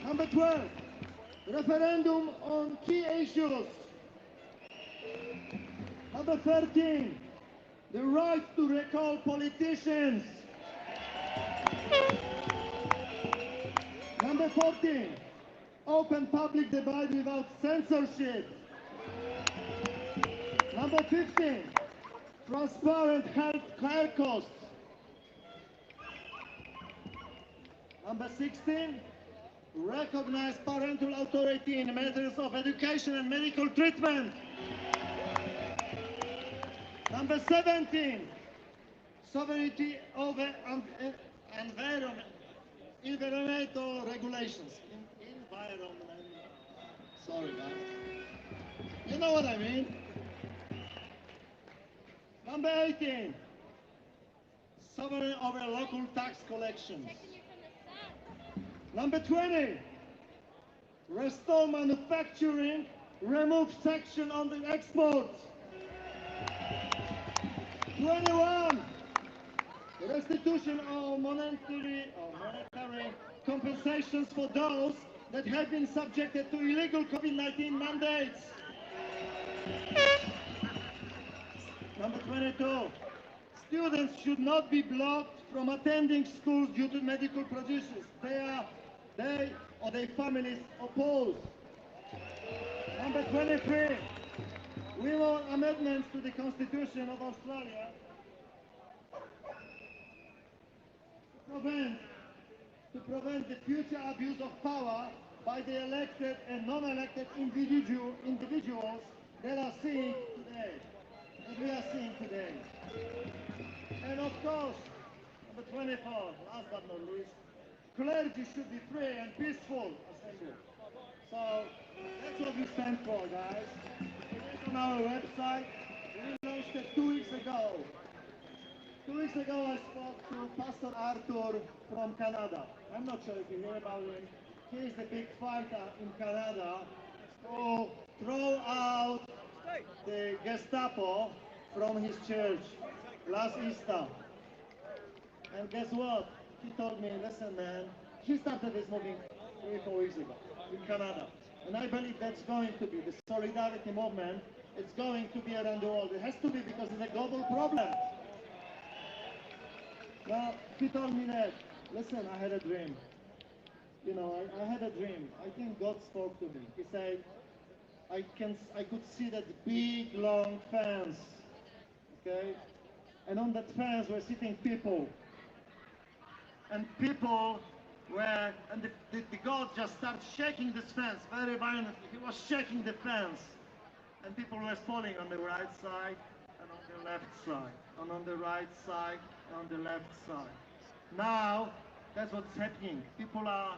Number 12, referendum on key issues. Number 13, the right to recall politicians. Number 14, open public debate without censorship. Number 15, transparent health care costs. Number 16, recognize parental authority in matters of education and medical treatment. Number 17, sovereignty over environmental regulations. Sorry, guys. You know what I mean? Number 18, sovereign over local tax collections. Number 20, restore manufacturing, remove section on the exports. 21, restitution of monetary compensations for those that have been subjected to illegal COVID-19 mandates. Number 22, students should not be blocked from attending schools due to medical procedures they or their families oppose. Number 23, we want amendments to the Constitution of Australia to prevent the future abuse of power by the elected and non-elected individuals that are seeing today, that we are seeing today. And of course, number 24, last but not least, clergy should be free and peaceful assembly. So that's what we stand for, guys. It is on our website. We launched it 2 weeks ago. 2 weeks ago, I spoke to Pastor Arthur from Canada. I'm not sure if you hear about him. He is the big fighter in Canada who threw out the Gestapo from his church last Easter. And guess what? He told me, listen, man, he started this movement 3 or 4 weeks ago in Canada. And I believe that's going to be the solidarity movement. It's going to be around the world. It has to be because it's a global problem. Well, he told me that, listen, I had a dream. You know, I had a dream. I think God spoke to me. He said, I could see that big, long fence, okay? And on that fence were sitting people. And people were, and the God just started shaking this fence very violently. He was shaking the fence. And people were falling on the right side and on the left side, and on the right side and on the left side. Now, that's what's happening. People are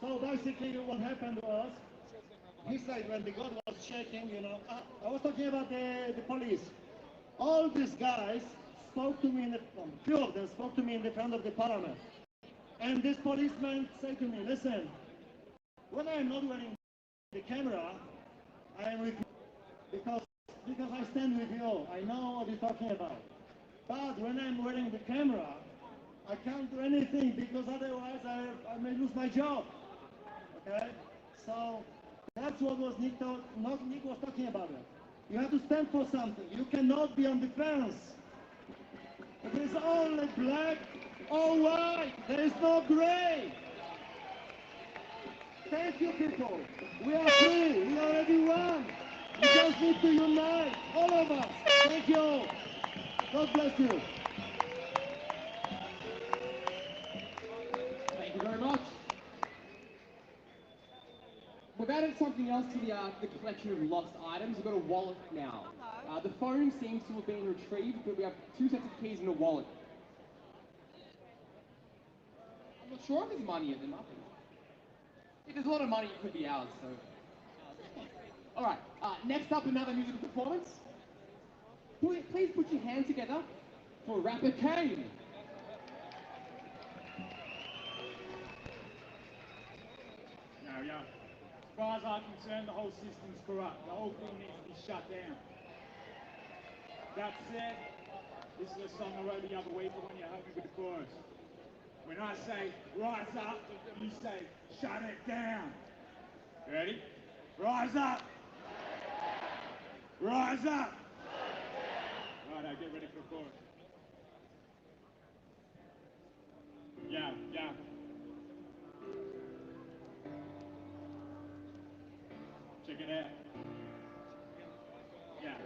So basically what happened was, he said when the God was shaking, you know, I was talking about the police. All these guys spoke to me, few of them spoke to me in the front of the parliament. And this policeman said to me, listen, when I am not wearing the camera, I am with you. Because I stand with you. I know what you're talking about. But when I'm wearing the camera, I can't do anything because otherwise I may lose my job. Okay? So that's what was Nick was talking about. You have to stand for something. You cannot be on the fence. It is only black or white. There is no gray. Thank you, people. We are free. We already won. We just need to unite, all of us. Thank you. God bless you. Thank you very much. We've added something else to the collection of lost items. We've got a wallet now. The phone seems to have been retrieved, but we have 2 sets of keys in a wallet. I'm not sure if there's money in them. If there's a lot of money, it could be ours. So, all right. Next up, another musical performance. Please put your hands together for rapper Kane. Yeah. As far as I'm concerned, the whole system's corrupt. The whole thing needs to be shut down. That said, this is a song I wrote the other week for when you help me with the chorus. When I say, rise up, you say, shut it down. Ready? Rise up! Rise up! Right, get ready for the chorus. Yeah. Check it out. Yeah.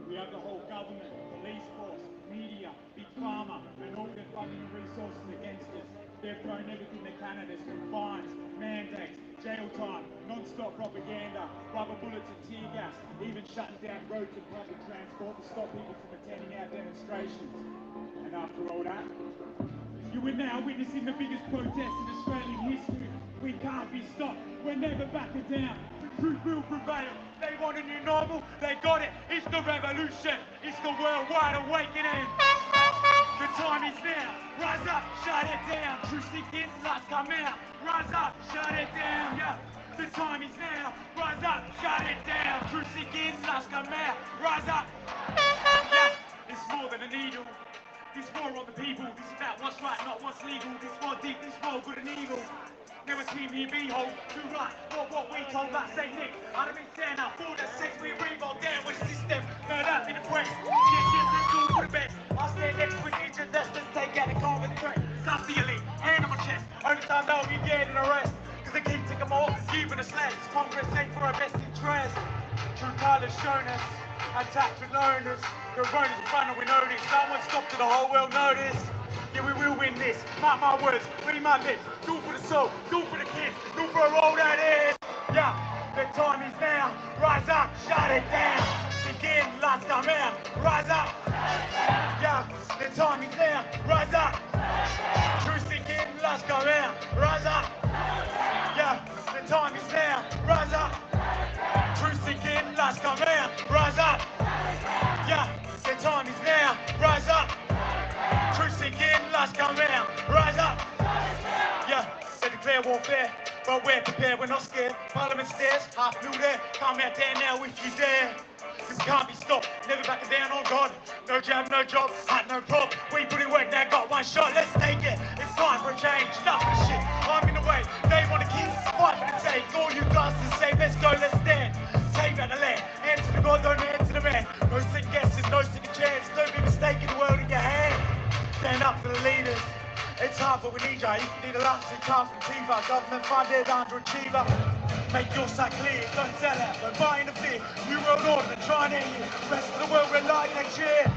We have the whole government, police force, media, big pharma, and all their funding and resources against us. They've thrown everything they can at us from fines, mandates, jail time, non-stop propaganda, rubber bullets and tear gas, even shutting down roads and public transport to stop people from attending our demonstrations. And after all that, you are now witnessing the biggest protest in Australian history. We can't be stopped. We're never backing down. The truth will prevail. They want a new normal. They got it. It's the revolution. It's the worldwide awakening. The time is now. Rise up, shut it down. True seeking lights come out. Rise up, shut it down. Yeah. The time is now. Rise up, shut it down. True seeking lights come out. Rise up. Yeah. It's more than a needle. This war on the people, this is about what's right, not what's legal. This war deep, this war good and evil. Never seen me be whole, do right, not what we told, like St. Nick. I'd have been stand up for the sex, we revolt down with system. Murder in the press, yes, let's do for the best. I'll stand next with each of us, let's take out a common threat. Stop the elite, hand on my chest, only time they'll be getting arrest. Cause they keep taking more, keeping us less. Congress ain't for our best interest. True colours shown us. Attacked with loners, the road is in front and we know this. No one stopped to the whole world notice. Yeah, we will win this. Mark my words, read my lips. Do for the soul, do for the kids, do for all that is. Yeah, the time is now. Rise up, shut it down. Begin, lights come out. Rise up. Yeah, the time is now. Rise up. True begin, lights come out. Rise up. Yeah, the time is now. Rise up. True begin, lights come out. Rise up. Yeah, the time is now. Rise up. True begin, lights come out. Rise up. Yeah, they declare warfare, but we're prepared, we're not scared. Parliament stairs, half through there. Come out there now if you dare. This can't be stopped, never backing down on God. No jam, no job, hat, no prop. We put in work, now got one shot, let's take it. It's time for a change, enough of the shit. I'm in the way, they want to keep fight for the take. All you guys to say, let's go, let's stand. Take back the land, hands to the God, don't hands to the man. No second guesses, no second chance. Don't be mistaken, the world in your hand. Stand up for the leaders. It's hard, but we need ya. You can need a lunch and car from Tiva. Government funded underachiever. Make your side clear, don't sell out, don't buy in the fear. New world order, they're trying to hear. Rest of the world, we're like next year.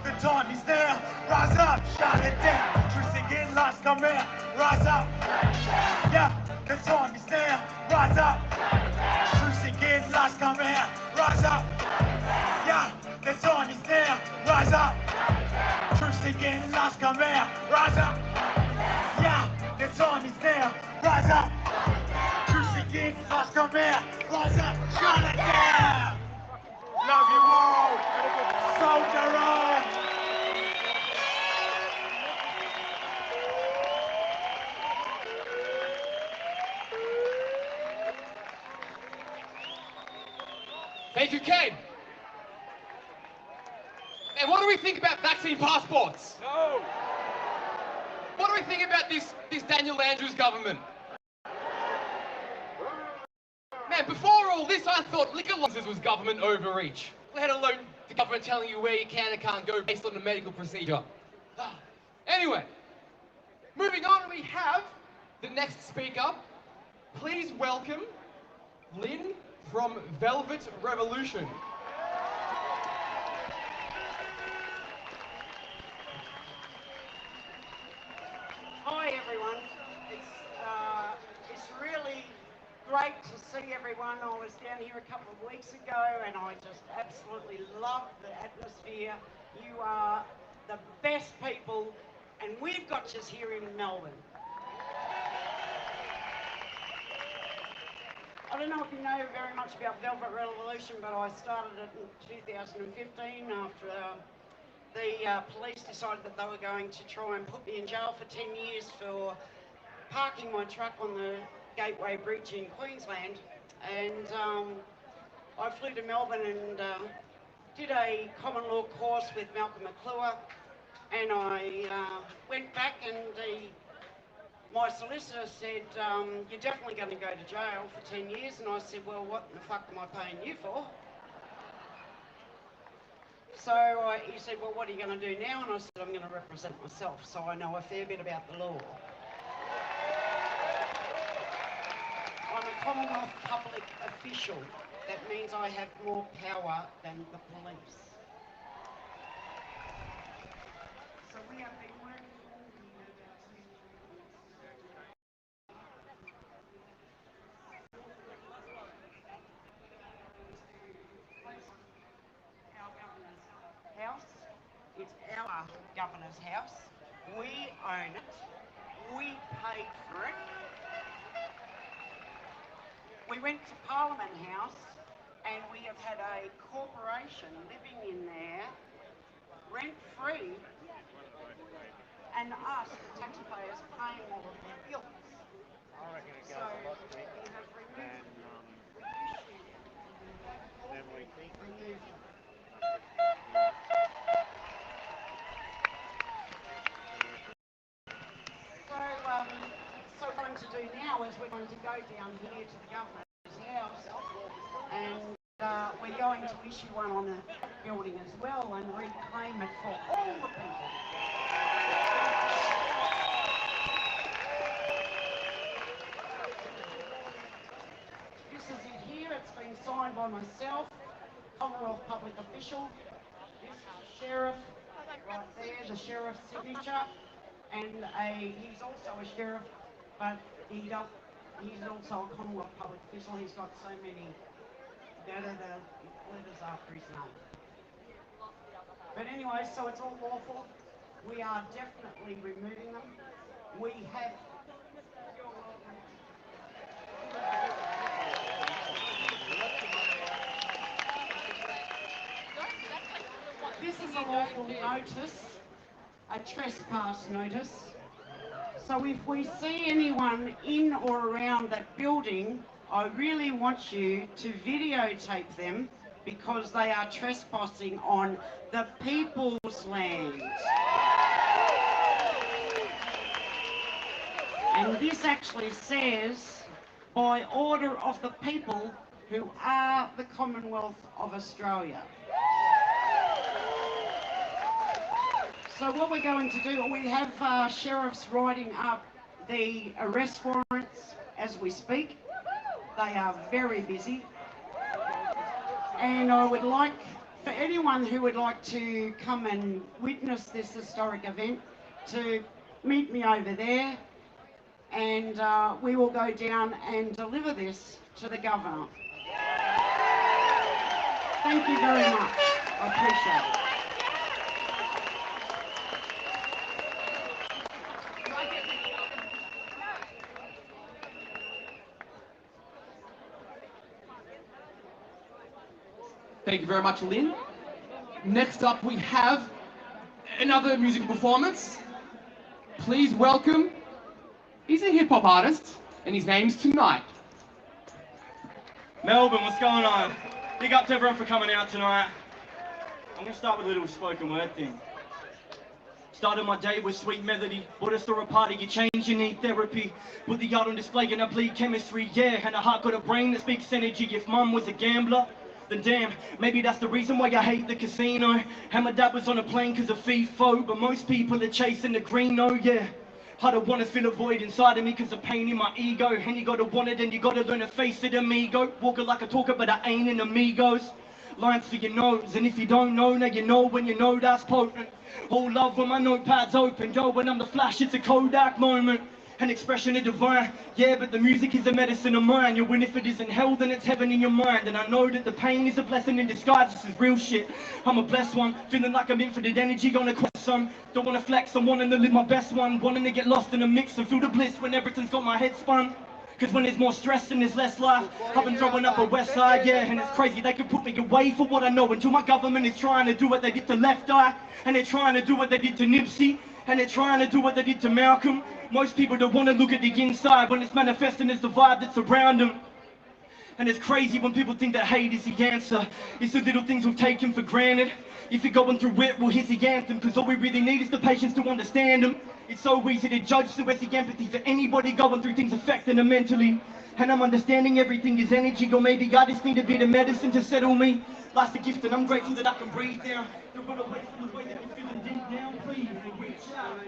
The time is now. Rise up, shut it down. True singing, lights come out. Rise up. Yeah, the time is now. Rise up. True singing, lights come out. Rise up. Yeah, the time is now. Rise up. True singing, lights come out. Rise up. Yeah, rise up. Juicy King must come here. Rise up, shut it down. Love you all. Soldier on. Thank you, Ken. And what do we think about vaccine passports? No. What do we think about this Daniel Andrews government? Man, before all this, I thought liquor licenses was government overreach, let alone the government telling you where you can and can't go based on a medical procedure. Anyway, moving on, we have the next speaker. Please welcome Lynn from Velvet Revolution. Hi everyone. It's really great to see everyone. I was down here a couple of weeks ago and I just absolutely love the atmosphere. You are the best people and we've got you here in Melbourne. I don't know if you know very much about Velvet Revolution, but I started it in 2015 after the police decided that they were going to try and put me in jail for 10 years for parking my truck on the Gateway Bridge in Queensland. And I flew to Melbourne and did a common law course with Malcolm McClure. And I went back and my solicitor said, you're definitely going to go to jail for 10 years. And I said, well, what the fuck am I paying you for? So he said, well, what are you going to do now? And I said, I'm going to represent myself, so I know a fair bit about the law. I'm a Commonwealth public official. That means I have more power than the police. So we have been working all year about 2 years. Our governor's house. It's our governor's house. We own it. We paid for it. We went to Parliament House and we have had a corporation living in there rent-free and us, the taxpayers, paying all of their bills. So we have removed So what we're going to do now is we're going to go down here to the governor's house and we're going to issue one on the building as well and reclaim it for all the people. This is it here. It's been signed by myself, Commonwealth public official. This is the sheriff right there, the sheriff's signature. And he's also a sheriff, but he's also a Commonwealth public official. He's got so many letters after his name. But anyway, so it's all lawful. We are definitely removing them. We have... This is a lawful notice. A trespass notice. So if we see anyone in or around that building, I really want you to videotape them because they are trespassing on the people's land. And this actually says, by order of the people who are the Commonwealth of Australia. So what we're going to do, we have sheriffs writing up the arrest warrants as we speak. They are very busy. And I would like, for anyone who would like to come and witness this historic event, to meet me over there. And we will go down and deliver this to the Governor. Thank you very much. I appreciate it. Thank you very much, Lynn. Next up, we have another musical performance. Please welcome, he's a hip-hop artist, and his name's Tonight. Melbourne, what's going on? Big up to everyone for coming out tonight. I'm going to start with a little spoken word thing. Started my day with sweet melody. Bought us through a party, you change, you need therapy. Put the art on display and I bleed chemistry, yeah. And a heart got a brain that speaks energy. If mum was a gambler, then damn, maybe that's the reason why I hate the casino. And my dad was on a plane cause of FIFO. But most people are chasing the green, oh yeah. I don't wanna fill a void inside of me cause of pain in my ego. And you gotta want it and you gotta learn to face it, amigo. Walking like a talker but I ain't in amigos. Lines for your nose, and if you don't know, now you know when you know that's potent. All love when my notepad's open, yo, when I'm the flash, it's a Kodak moment. An expression of divine, yeah, but the music is the medicine of mine. Yo, and if it isn't hell, then it's heaven in your mind. And I know that the pain is a blessing in disguise, this is real shit. I'm a blessed one, feeling like I'm infinite energy, gonna quest some. Don't wanna flex, I'm wanting to live my best one. Wanting to get lost in the mix and feel the bliss when everything's got my head spun. Cause when there's more stress and there's less life, I've been throwing up a west side, yeah. And it's crazy, they could put me away for what I know until my government is trying to do what they did to Left Eye. And they're trying to do what they did to Nipsey. And they're trying to do what they did to Malcolm. Most people don't want to look at the inside when it's manifesting as the vibe that's around them. And it's crazy when people think that hate is the answer. It's the little things we've taken for granted. If you're going through it, well here's the anthem. Cause all we really need is the patience to understand them. It's so easy to judge, so where's the empathy for anybody going through things affecting them mentally? And I'm understanding everything is energy, or maybe I just need a bit of medicine to settle me. Life's a gift and I'm grateful that I can breathe now. Don't run away from the way that you're feeling deep down, please reach out.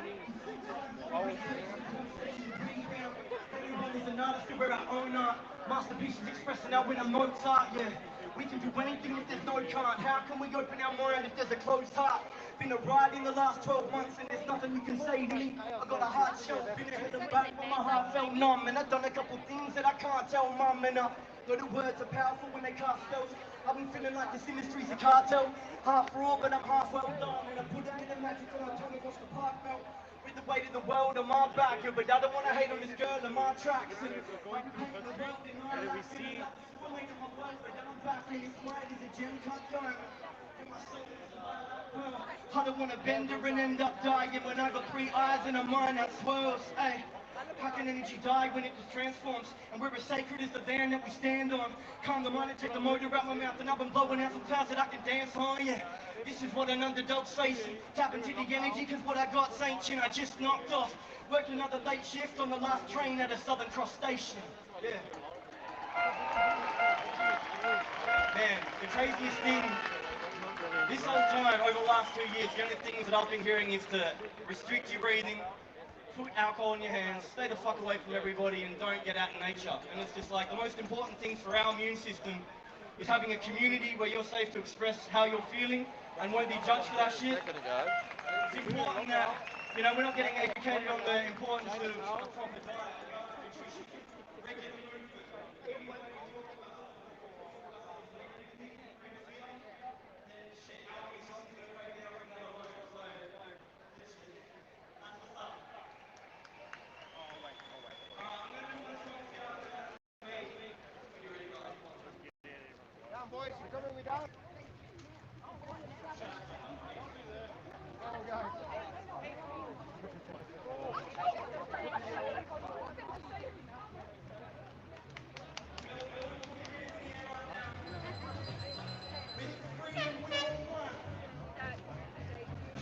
Everyone is an artist, we're our own art. Masterpieces expressing out when I'm Mozart, yeah. We can do anything if there's no can't. How can we open our mind if there's a closed heart? Been a ride in the last 12 months and there's nothing you can say to me. I got a heart shell, been ahead and back when my heart felt numb. And I've done a couple things that I can't tell mum. And I know the words are powerful when they cast spells. I've been feeling like this industry's a cartel. Half raw, but I'm half well done. And I put it in the magic on my tongue across the park belt. With the weight of the world on my back, yeah, but I don't want to hate on this girl on my tracks. And I'm painting the world in my lap, and I'm weight of my world, but then I'm back, and it's white as a gem cut diamond. And my soul is I don't want to bend her and end up dying when I got three eyes and a mind that swirls. Ay, how can energy die when it just transforms? And we're as sacred as the land that we stand on. Calm the mind and take the motor out my mouth, and I've been blowing out some clouds that I can dance on, yeah. This is what an underdog's facing. Tap into the energy, cause what I got's ancient. I just knocked off. Worked another late shift on the last train at a Southern Cross station. Yeah. Man, the craziest thing, this whole time, over the last 2 years, the only things that I've been hearing is to restrict your breathing, put alcohol in your hands, stay the fuck away from everybody, and don't get out in nature. And it's just like the most important thing for our immune system is having a community where you're safe to express how you're feeling and won't be judged for that shit. It's important that, you know, we're not getting educated on the importance of a proper diet, nutrition, regular movement. Boys, you coming with us? Oh, guys.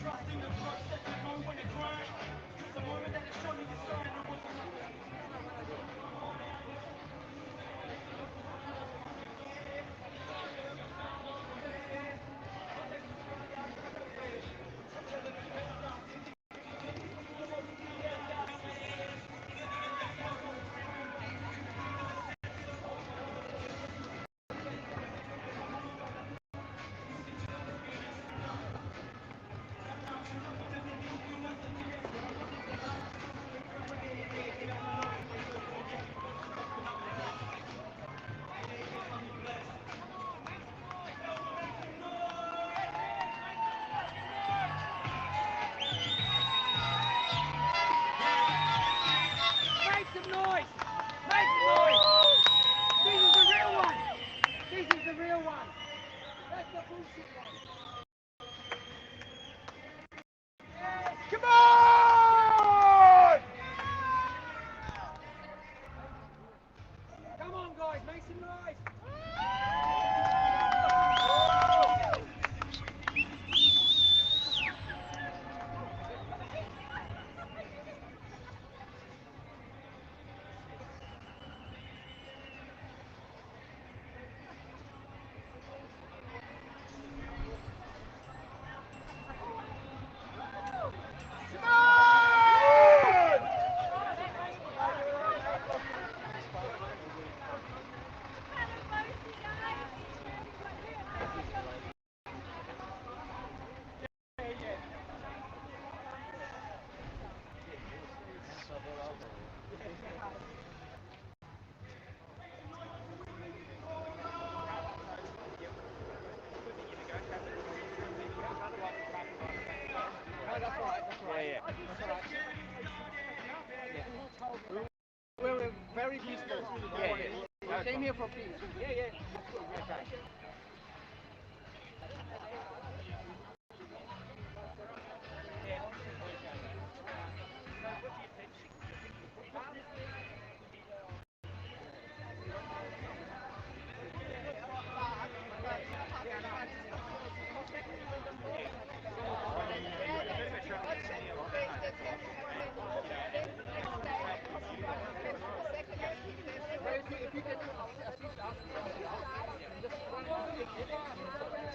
Trusting the process, I know when to grind. Cause the moment that it's showing you sign, no one's Make some noise! Make some noise! This is the real one! This is the real one! That's came here for peace. Yeah, yeah. Okay.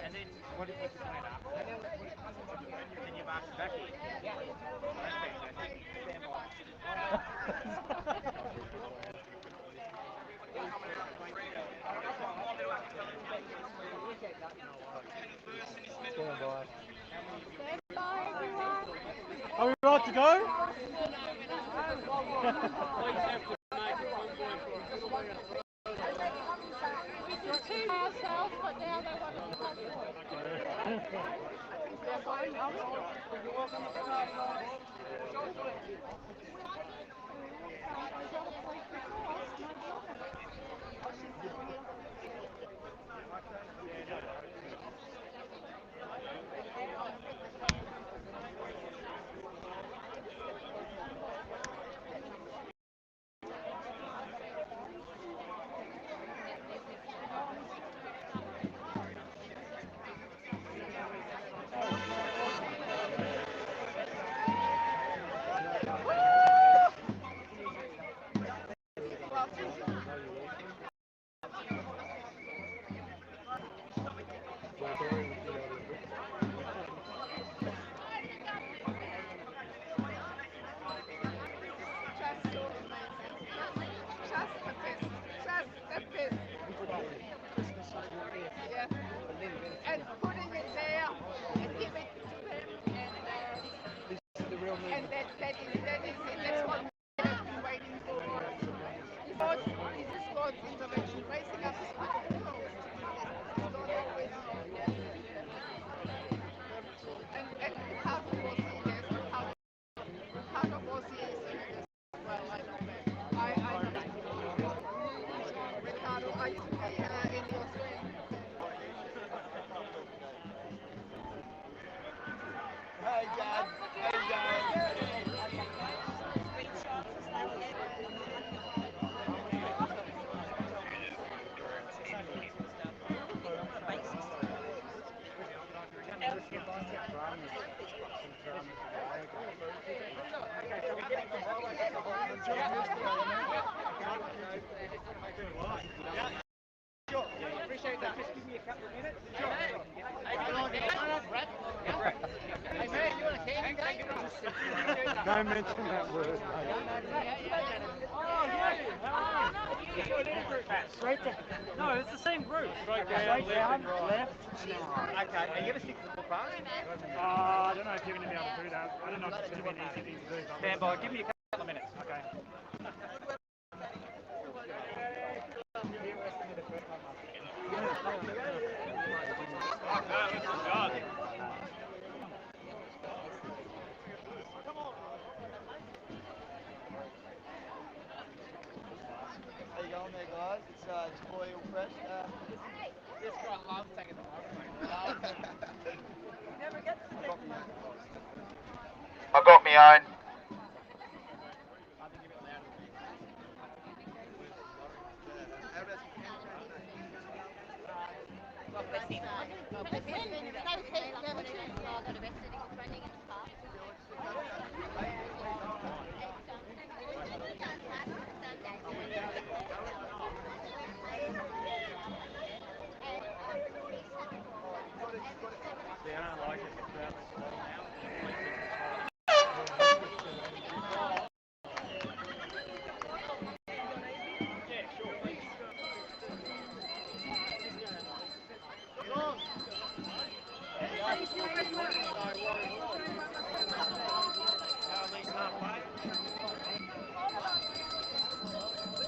And then what if you just went up? And then you've asked back here. Yeah. That's fantastic. Stand Are we right to go? ourselves, but now they want us to come and putting it there and giving it to them and that is it. That's what we have been waiting for. This is God's intervention, raising up his people. Not always. And Ricardo was yes, Ricardo was yes. Well, I know that. I know. Ricardo, I used to be in your stream. Hey, Dad. Hey, Dad. Sure. Appreciate that. Just give me a couple of minutes. Sure. Hey, man, you want a candy day? Don't mention that word. Oh, yeah. Straight down. No, it's the same group. Straight down, left. Okay, are you going to stick to the pass? I don't know if you're going to be able to do that. I don't know if it's going to be an easy thing to do. Stand by. Give me a couple of minutes. Okay. How you going there, guys? It's Boyle Fresh. This guy loves taking the microphone. Never gets to take the microphone. I got my own. See, I don't like it. It's about this long now.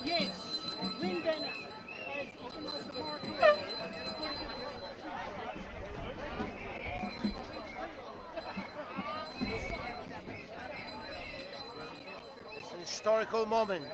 Yes, Lyndon has organised the moratorium. It's an historical moment.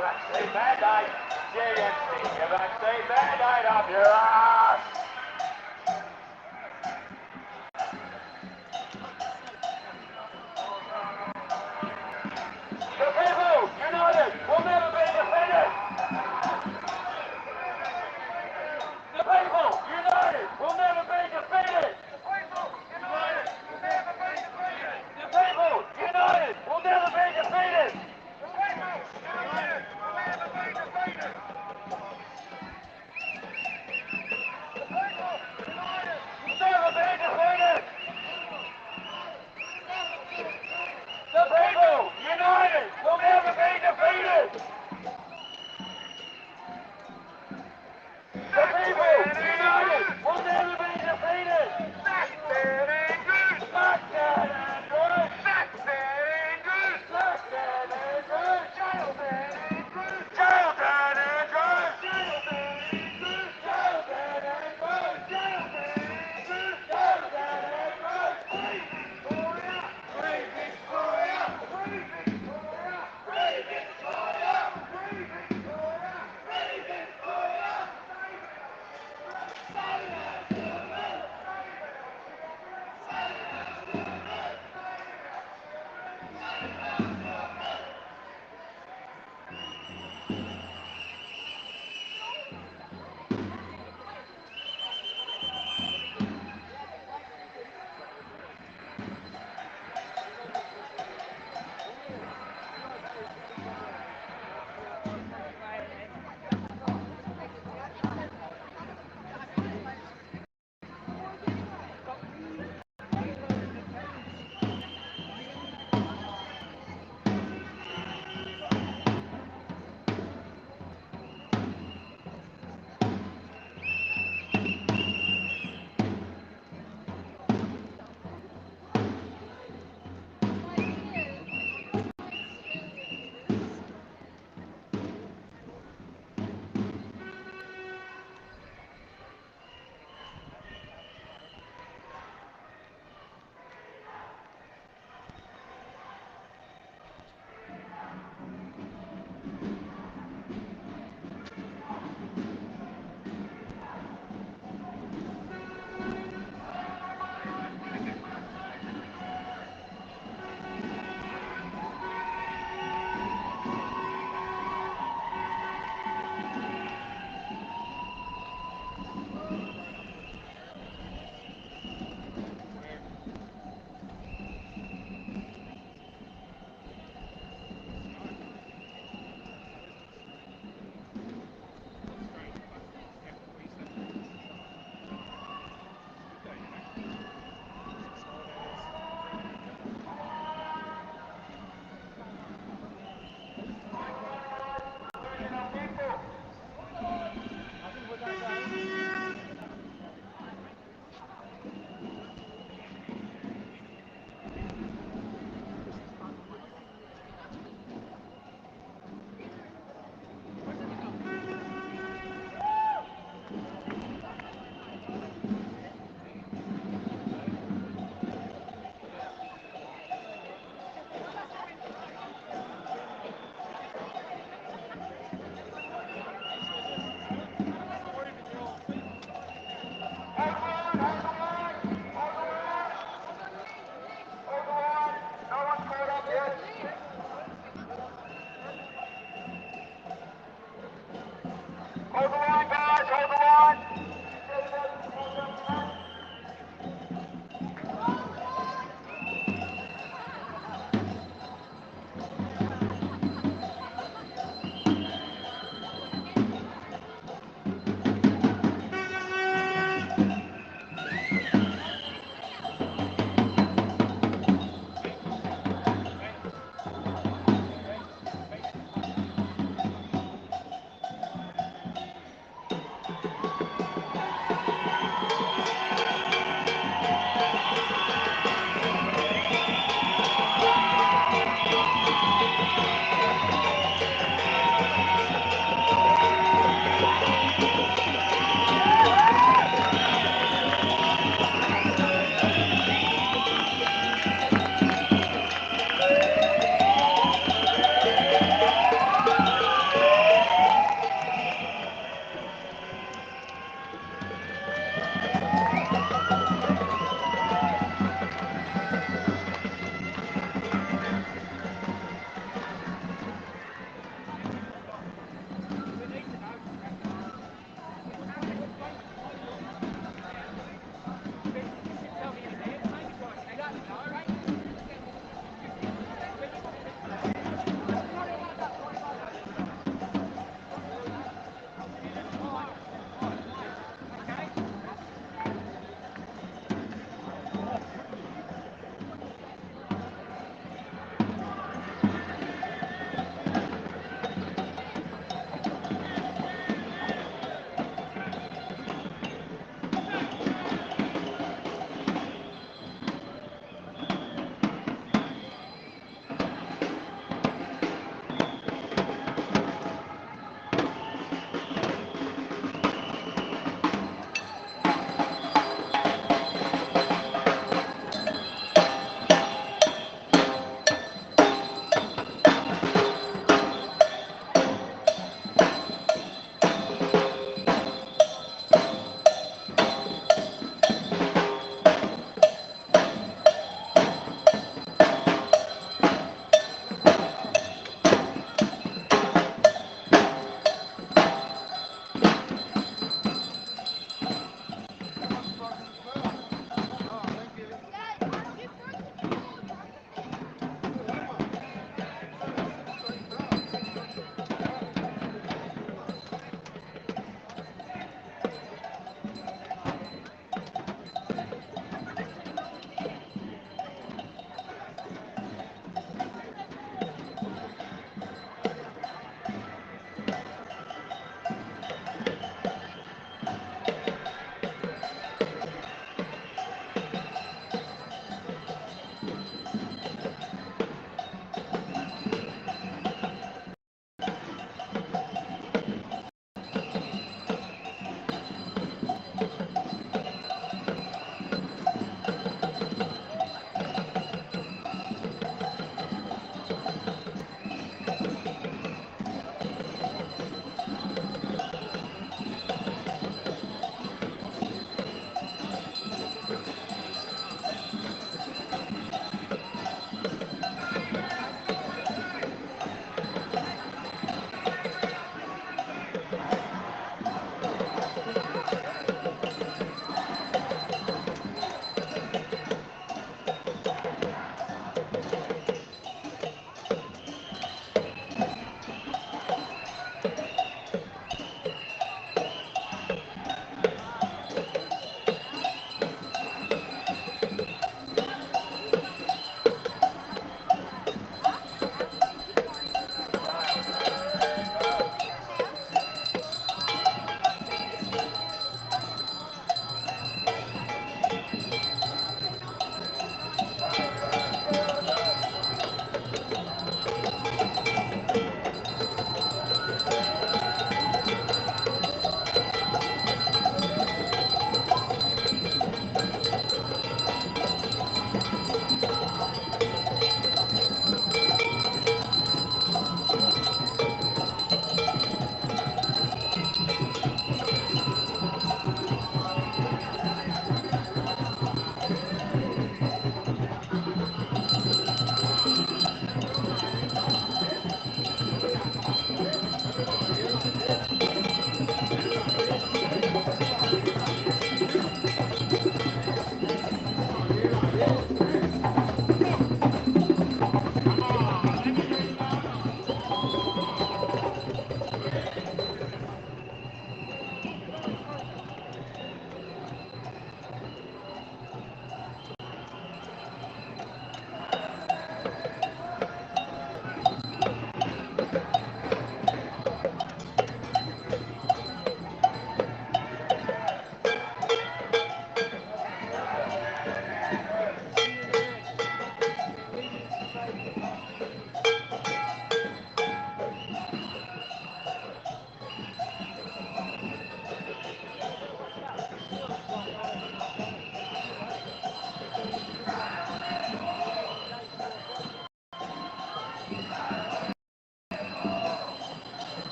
vaccine mandate. You can stick your vaccine mandate up your ass. The people, united, will never be defeated. The people, united, will never be defeated. The people, united, will never be defeated.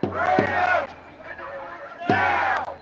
Freedom! Now!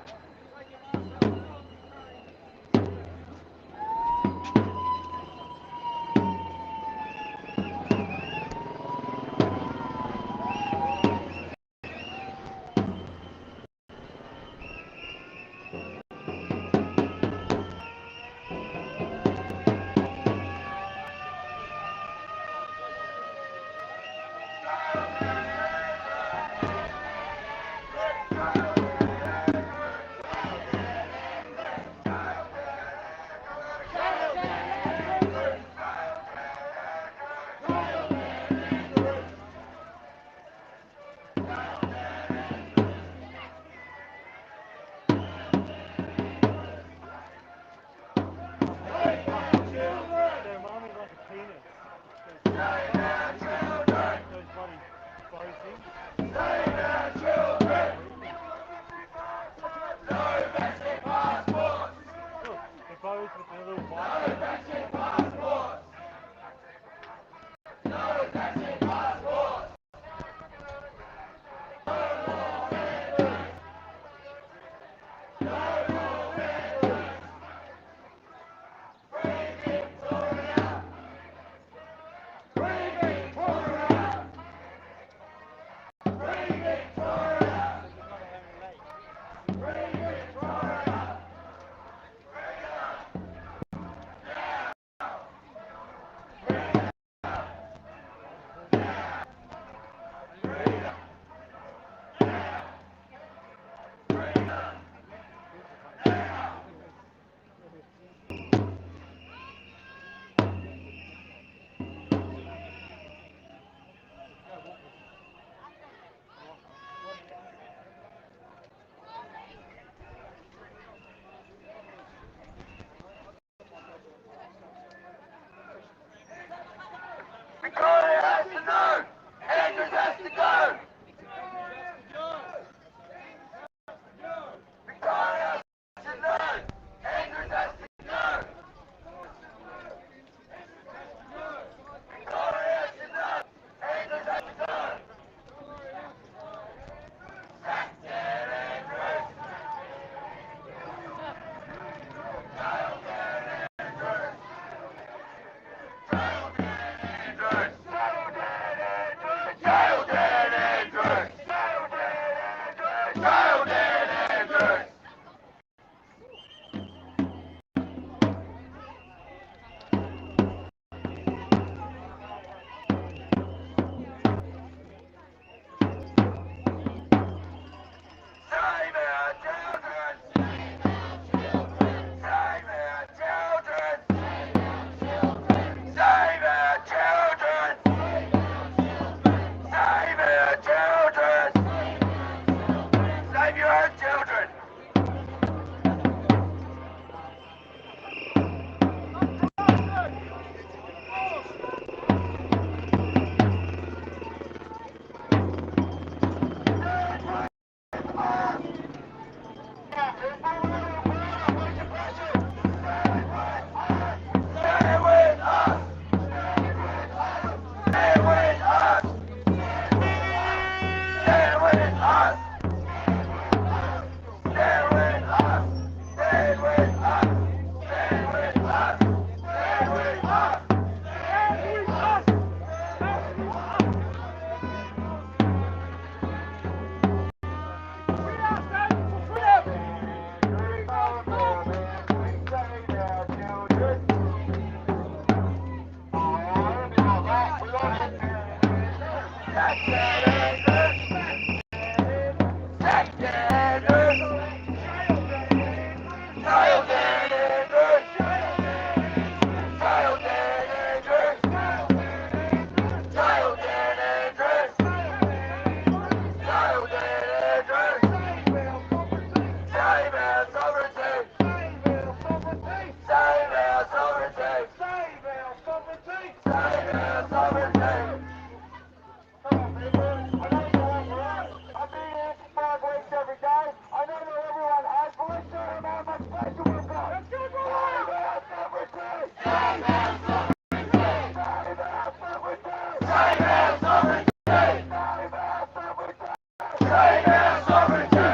Save our sovereignty!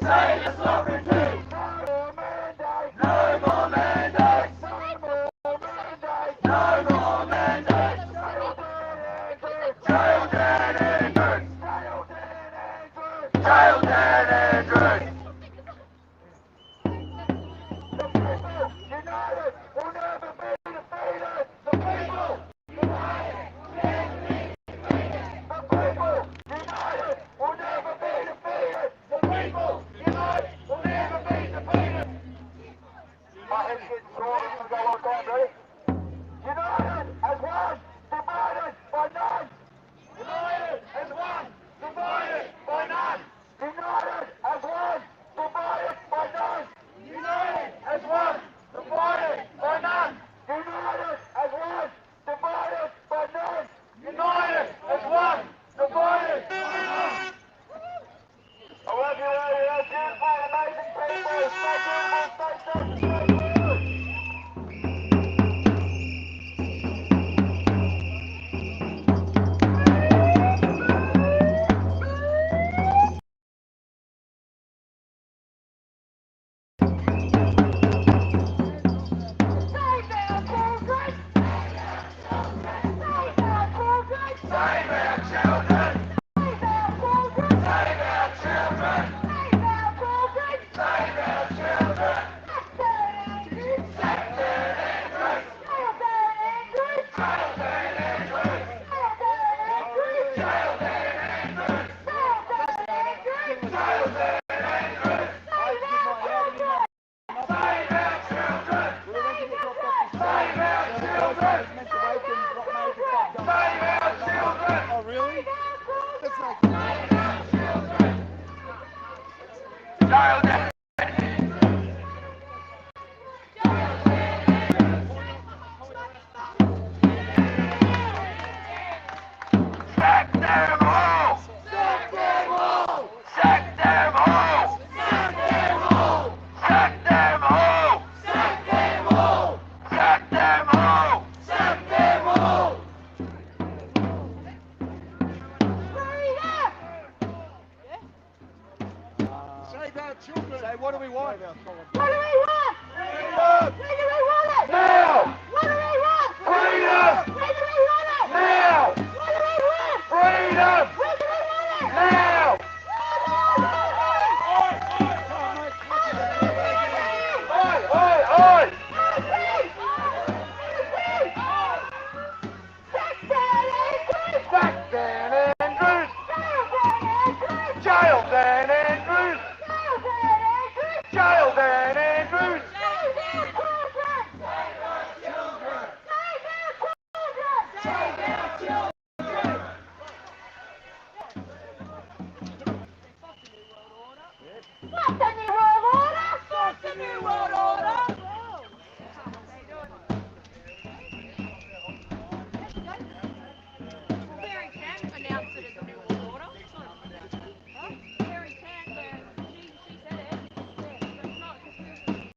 Save our sovereignty! No more mandates! No more mandates! Jail Dan Andrews! Jail Dan Andrews! United will never be defeated! The people! United will never be defeated! The people! United will never be defeated! The people! United will never be defeated! My head's getting sore, this will go on time, ready? United as one, divided by none! United as one, divided by none! United as one, divided by none! United as one, divided by none! United as one, divided by none! United as one, divided by none! I love you all, you're beautiful, amazing people, stay beautiful, stay safe, stay good! Oh, really? That's like... Jail Dan! Sack them all! Sack them all! Sack them all! Sack them all! Sack them all! Sack them all! Sack them all! Sack them all! Save our children! Say, what do we want? What do we want? Freedom! Where do we want it? Now! What do we want? Freedom! Where do we want it? Now! What do we want? Freedom! Where do we want it? Now! Oi, oi, oi! Sack Dan Andrews! Jail Dan Andrews! Jail Dan Andrews! What's the new world order? What's the new world order? Mary Chan announced it as a new world order. Huh? Mary Chan, she said it. Yeah, so it's not conspiracy.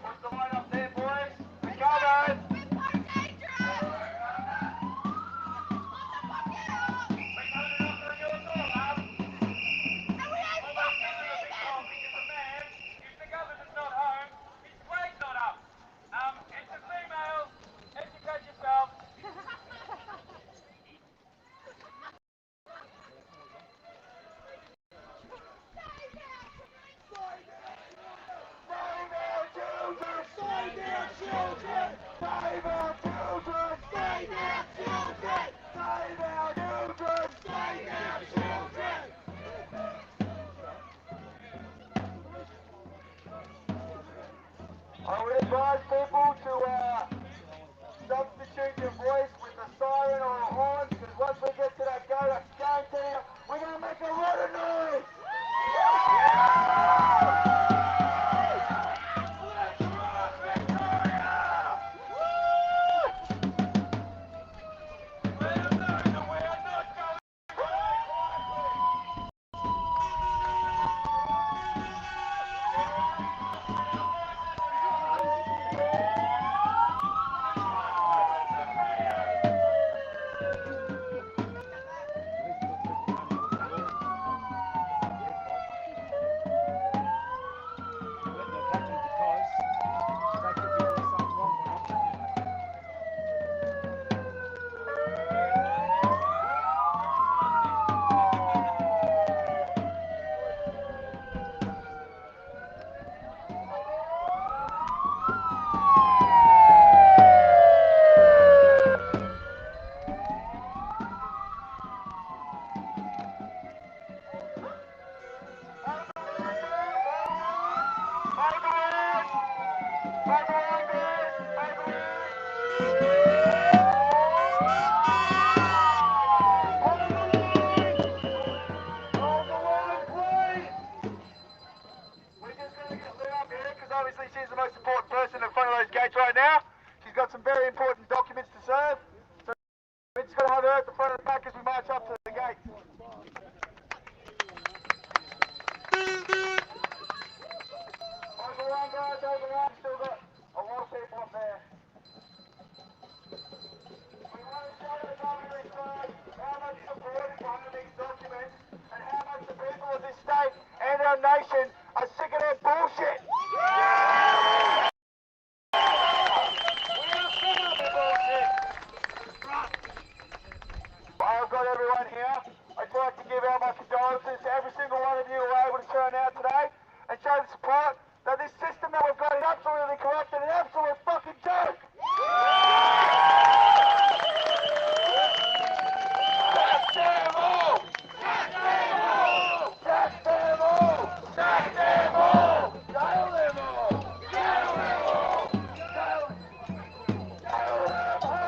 Put the line up there, boys. We're coming. I would advise people to substitute your voice with a siren or a horn, because once we get to that gate, I guarantee you, we're going to make a lot of noise! Obviously, she's the most important person in front of those gates right now. She's got some very important documents to serve. So we're just going to have her at the front of the pack as we march up to the gate. Overrun, guys, overrun. Still got a lot of people up there. We want to show the government side how much support is behind these documents and how much the people of this state and our nation are sick of their bullshit. I've got everyone here. I'd like to give out my condolences to every single one of you who were able to turn out today and show the support that this system that we've got is absolutely corrupt and an absolute fucking joke. Sack them all! Sack them all! Sack them all! Sack them all! Jail them all! Jail them all! Jail them all!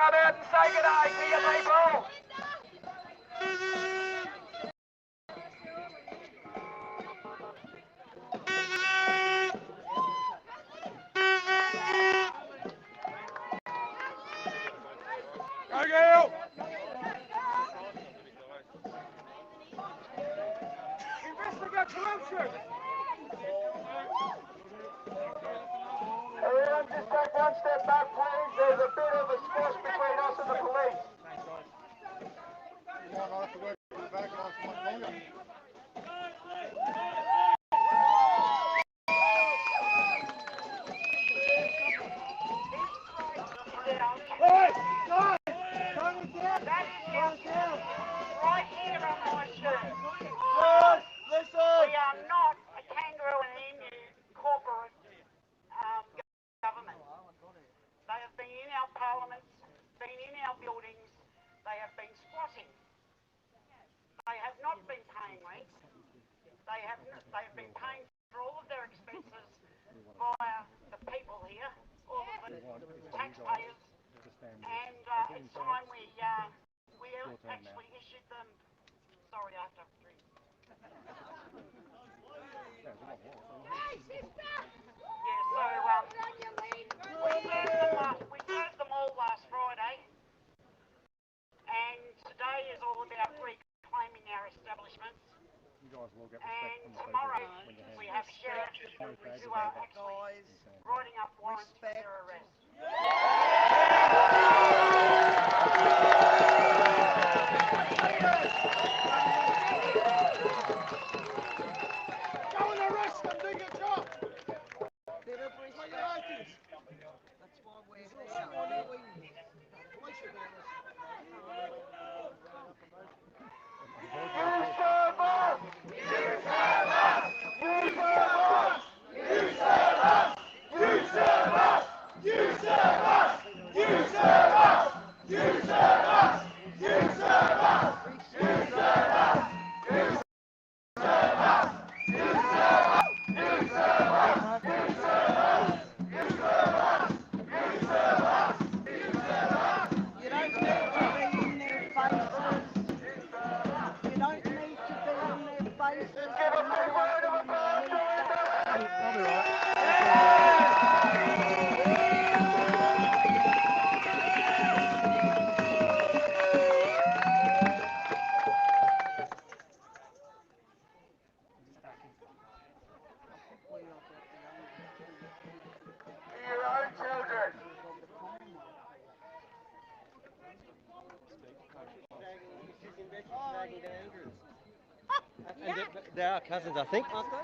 come out and say good day to you people. Go, Gale! Investigate corruption! Everyone just take one step back, please. There's a bit of a squash between us and the police. You might not have to work for the back much longer. Right here on my shirt. Listen! We are not a kangaroo and emu corporate government. They have been in our parliaments, been in our buildings, they have been squatting. They have not been paying rent. They have been paying for all of their expenses via the people here, all of the taxpayers. And it's time we actually issued them. Sorry, I have to have a drink. We served them all last Friday, and today is all about reclaiming our establishments. And tomorrow we have sheriffs who are actually writing up warrants for their arrest. Go and arrest them, do your job! That's why we're here. You serve us! You serve us! You serve us! You serve us! You serve us! You serve us! You serve us! You serve us! You serve us! You serve us! You serve us! You serve us! You serve us! You serve us! You serve us! You serve us! You serve us! You don't need to be in their faces. You don't need to be in their faces. Give a big round of applause to I'll be right. your own children. And they're our cousins, I think, aren't they?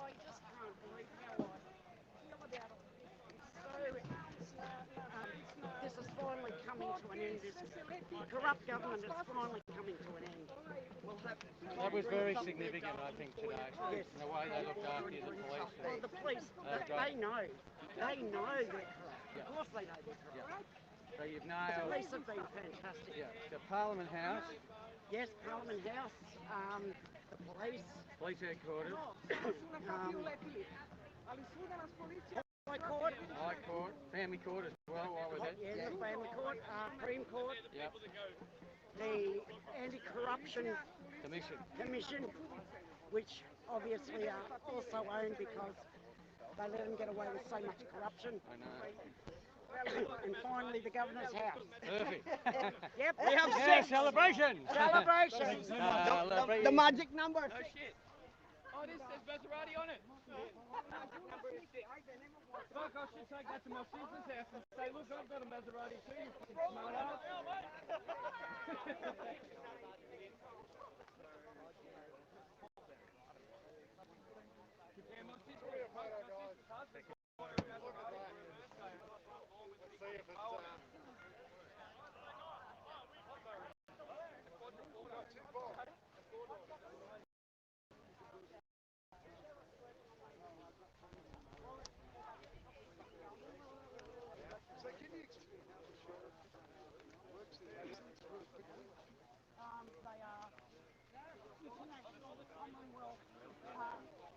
I just can't believe how I feel about it. This is finally coming to an end. This corrupt government is finally coming to an end. We'll have That was very significant, I think, today. Yes. The way they looked after you, the police. Well, the police, they know. They know they're corrupt. Of course they know they're corrupt. So you've The nailed... police have been fantastic. Yeah. So Parliament House. Yes, Parliament House, the police. Police headquarters. High Court. High Court. Family Court as well, while we're there. Yeah, the Family Court, Supreme Court. Yep. The Anti-Corruption Commission, which obviously are also owned because they let them get away with so much corruption. I know. And finally, the Governor's House. Perfect. Yep. We have six. Celebration. Celebration. The magic number. Oh shit. Oh, this says Maserati on it. Fuck, I should take that to my sister's house and say, look, I've got a Maserati too, you fucking smart ass. Yeah, my sister's husband.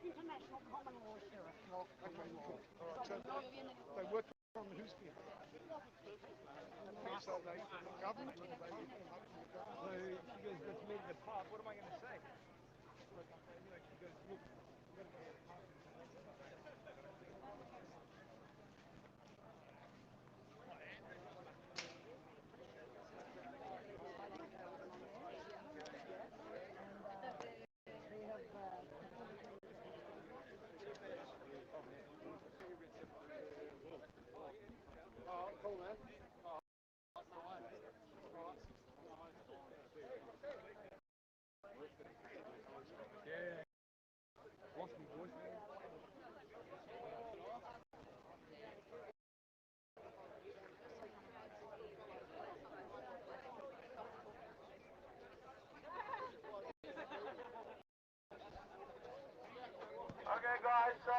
International common law sheriff. They work from whose behalf? So they from the government or they from the government? So she goes, let's meet in the park. What am I going to say? She goes, look. Oh, cool, man. Yeah. Lost me voice, man. Okay, guys, so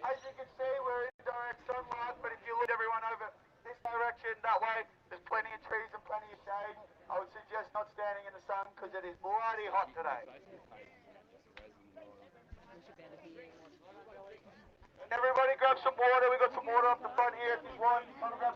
as you can see, we're in direct sunlight, but if you lead everyone over this direction, that way, there's plenty of trees and plenty of shade. I would suggest not standing in the sun because it is bloody hot today. And everybody grab some water. We've got some water up the front here if you want.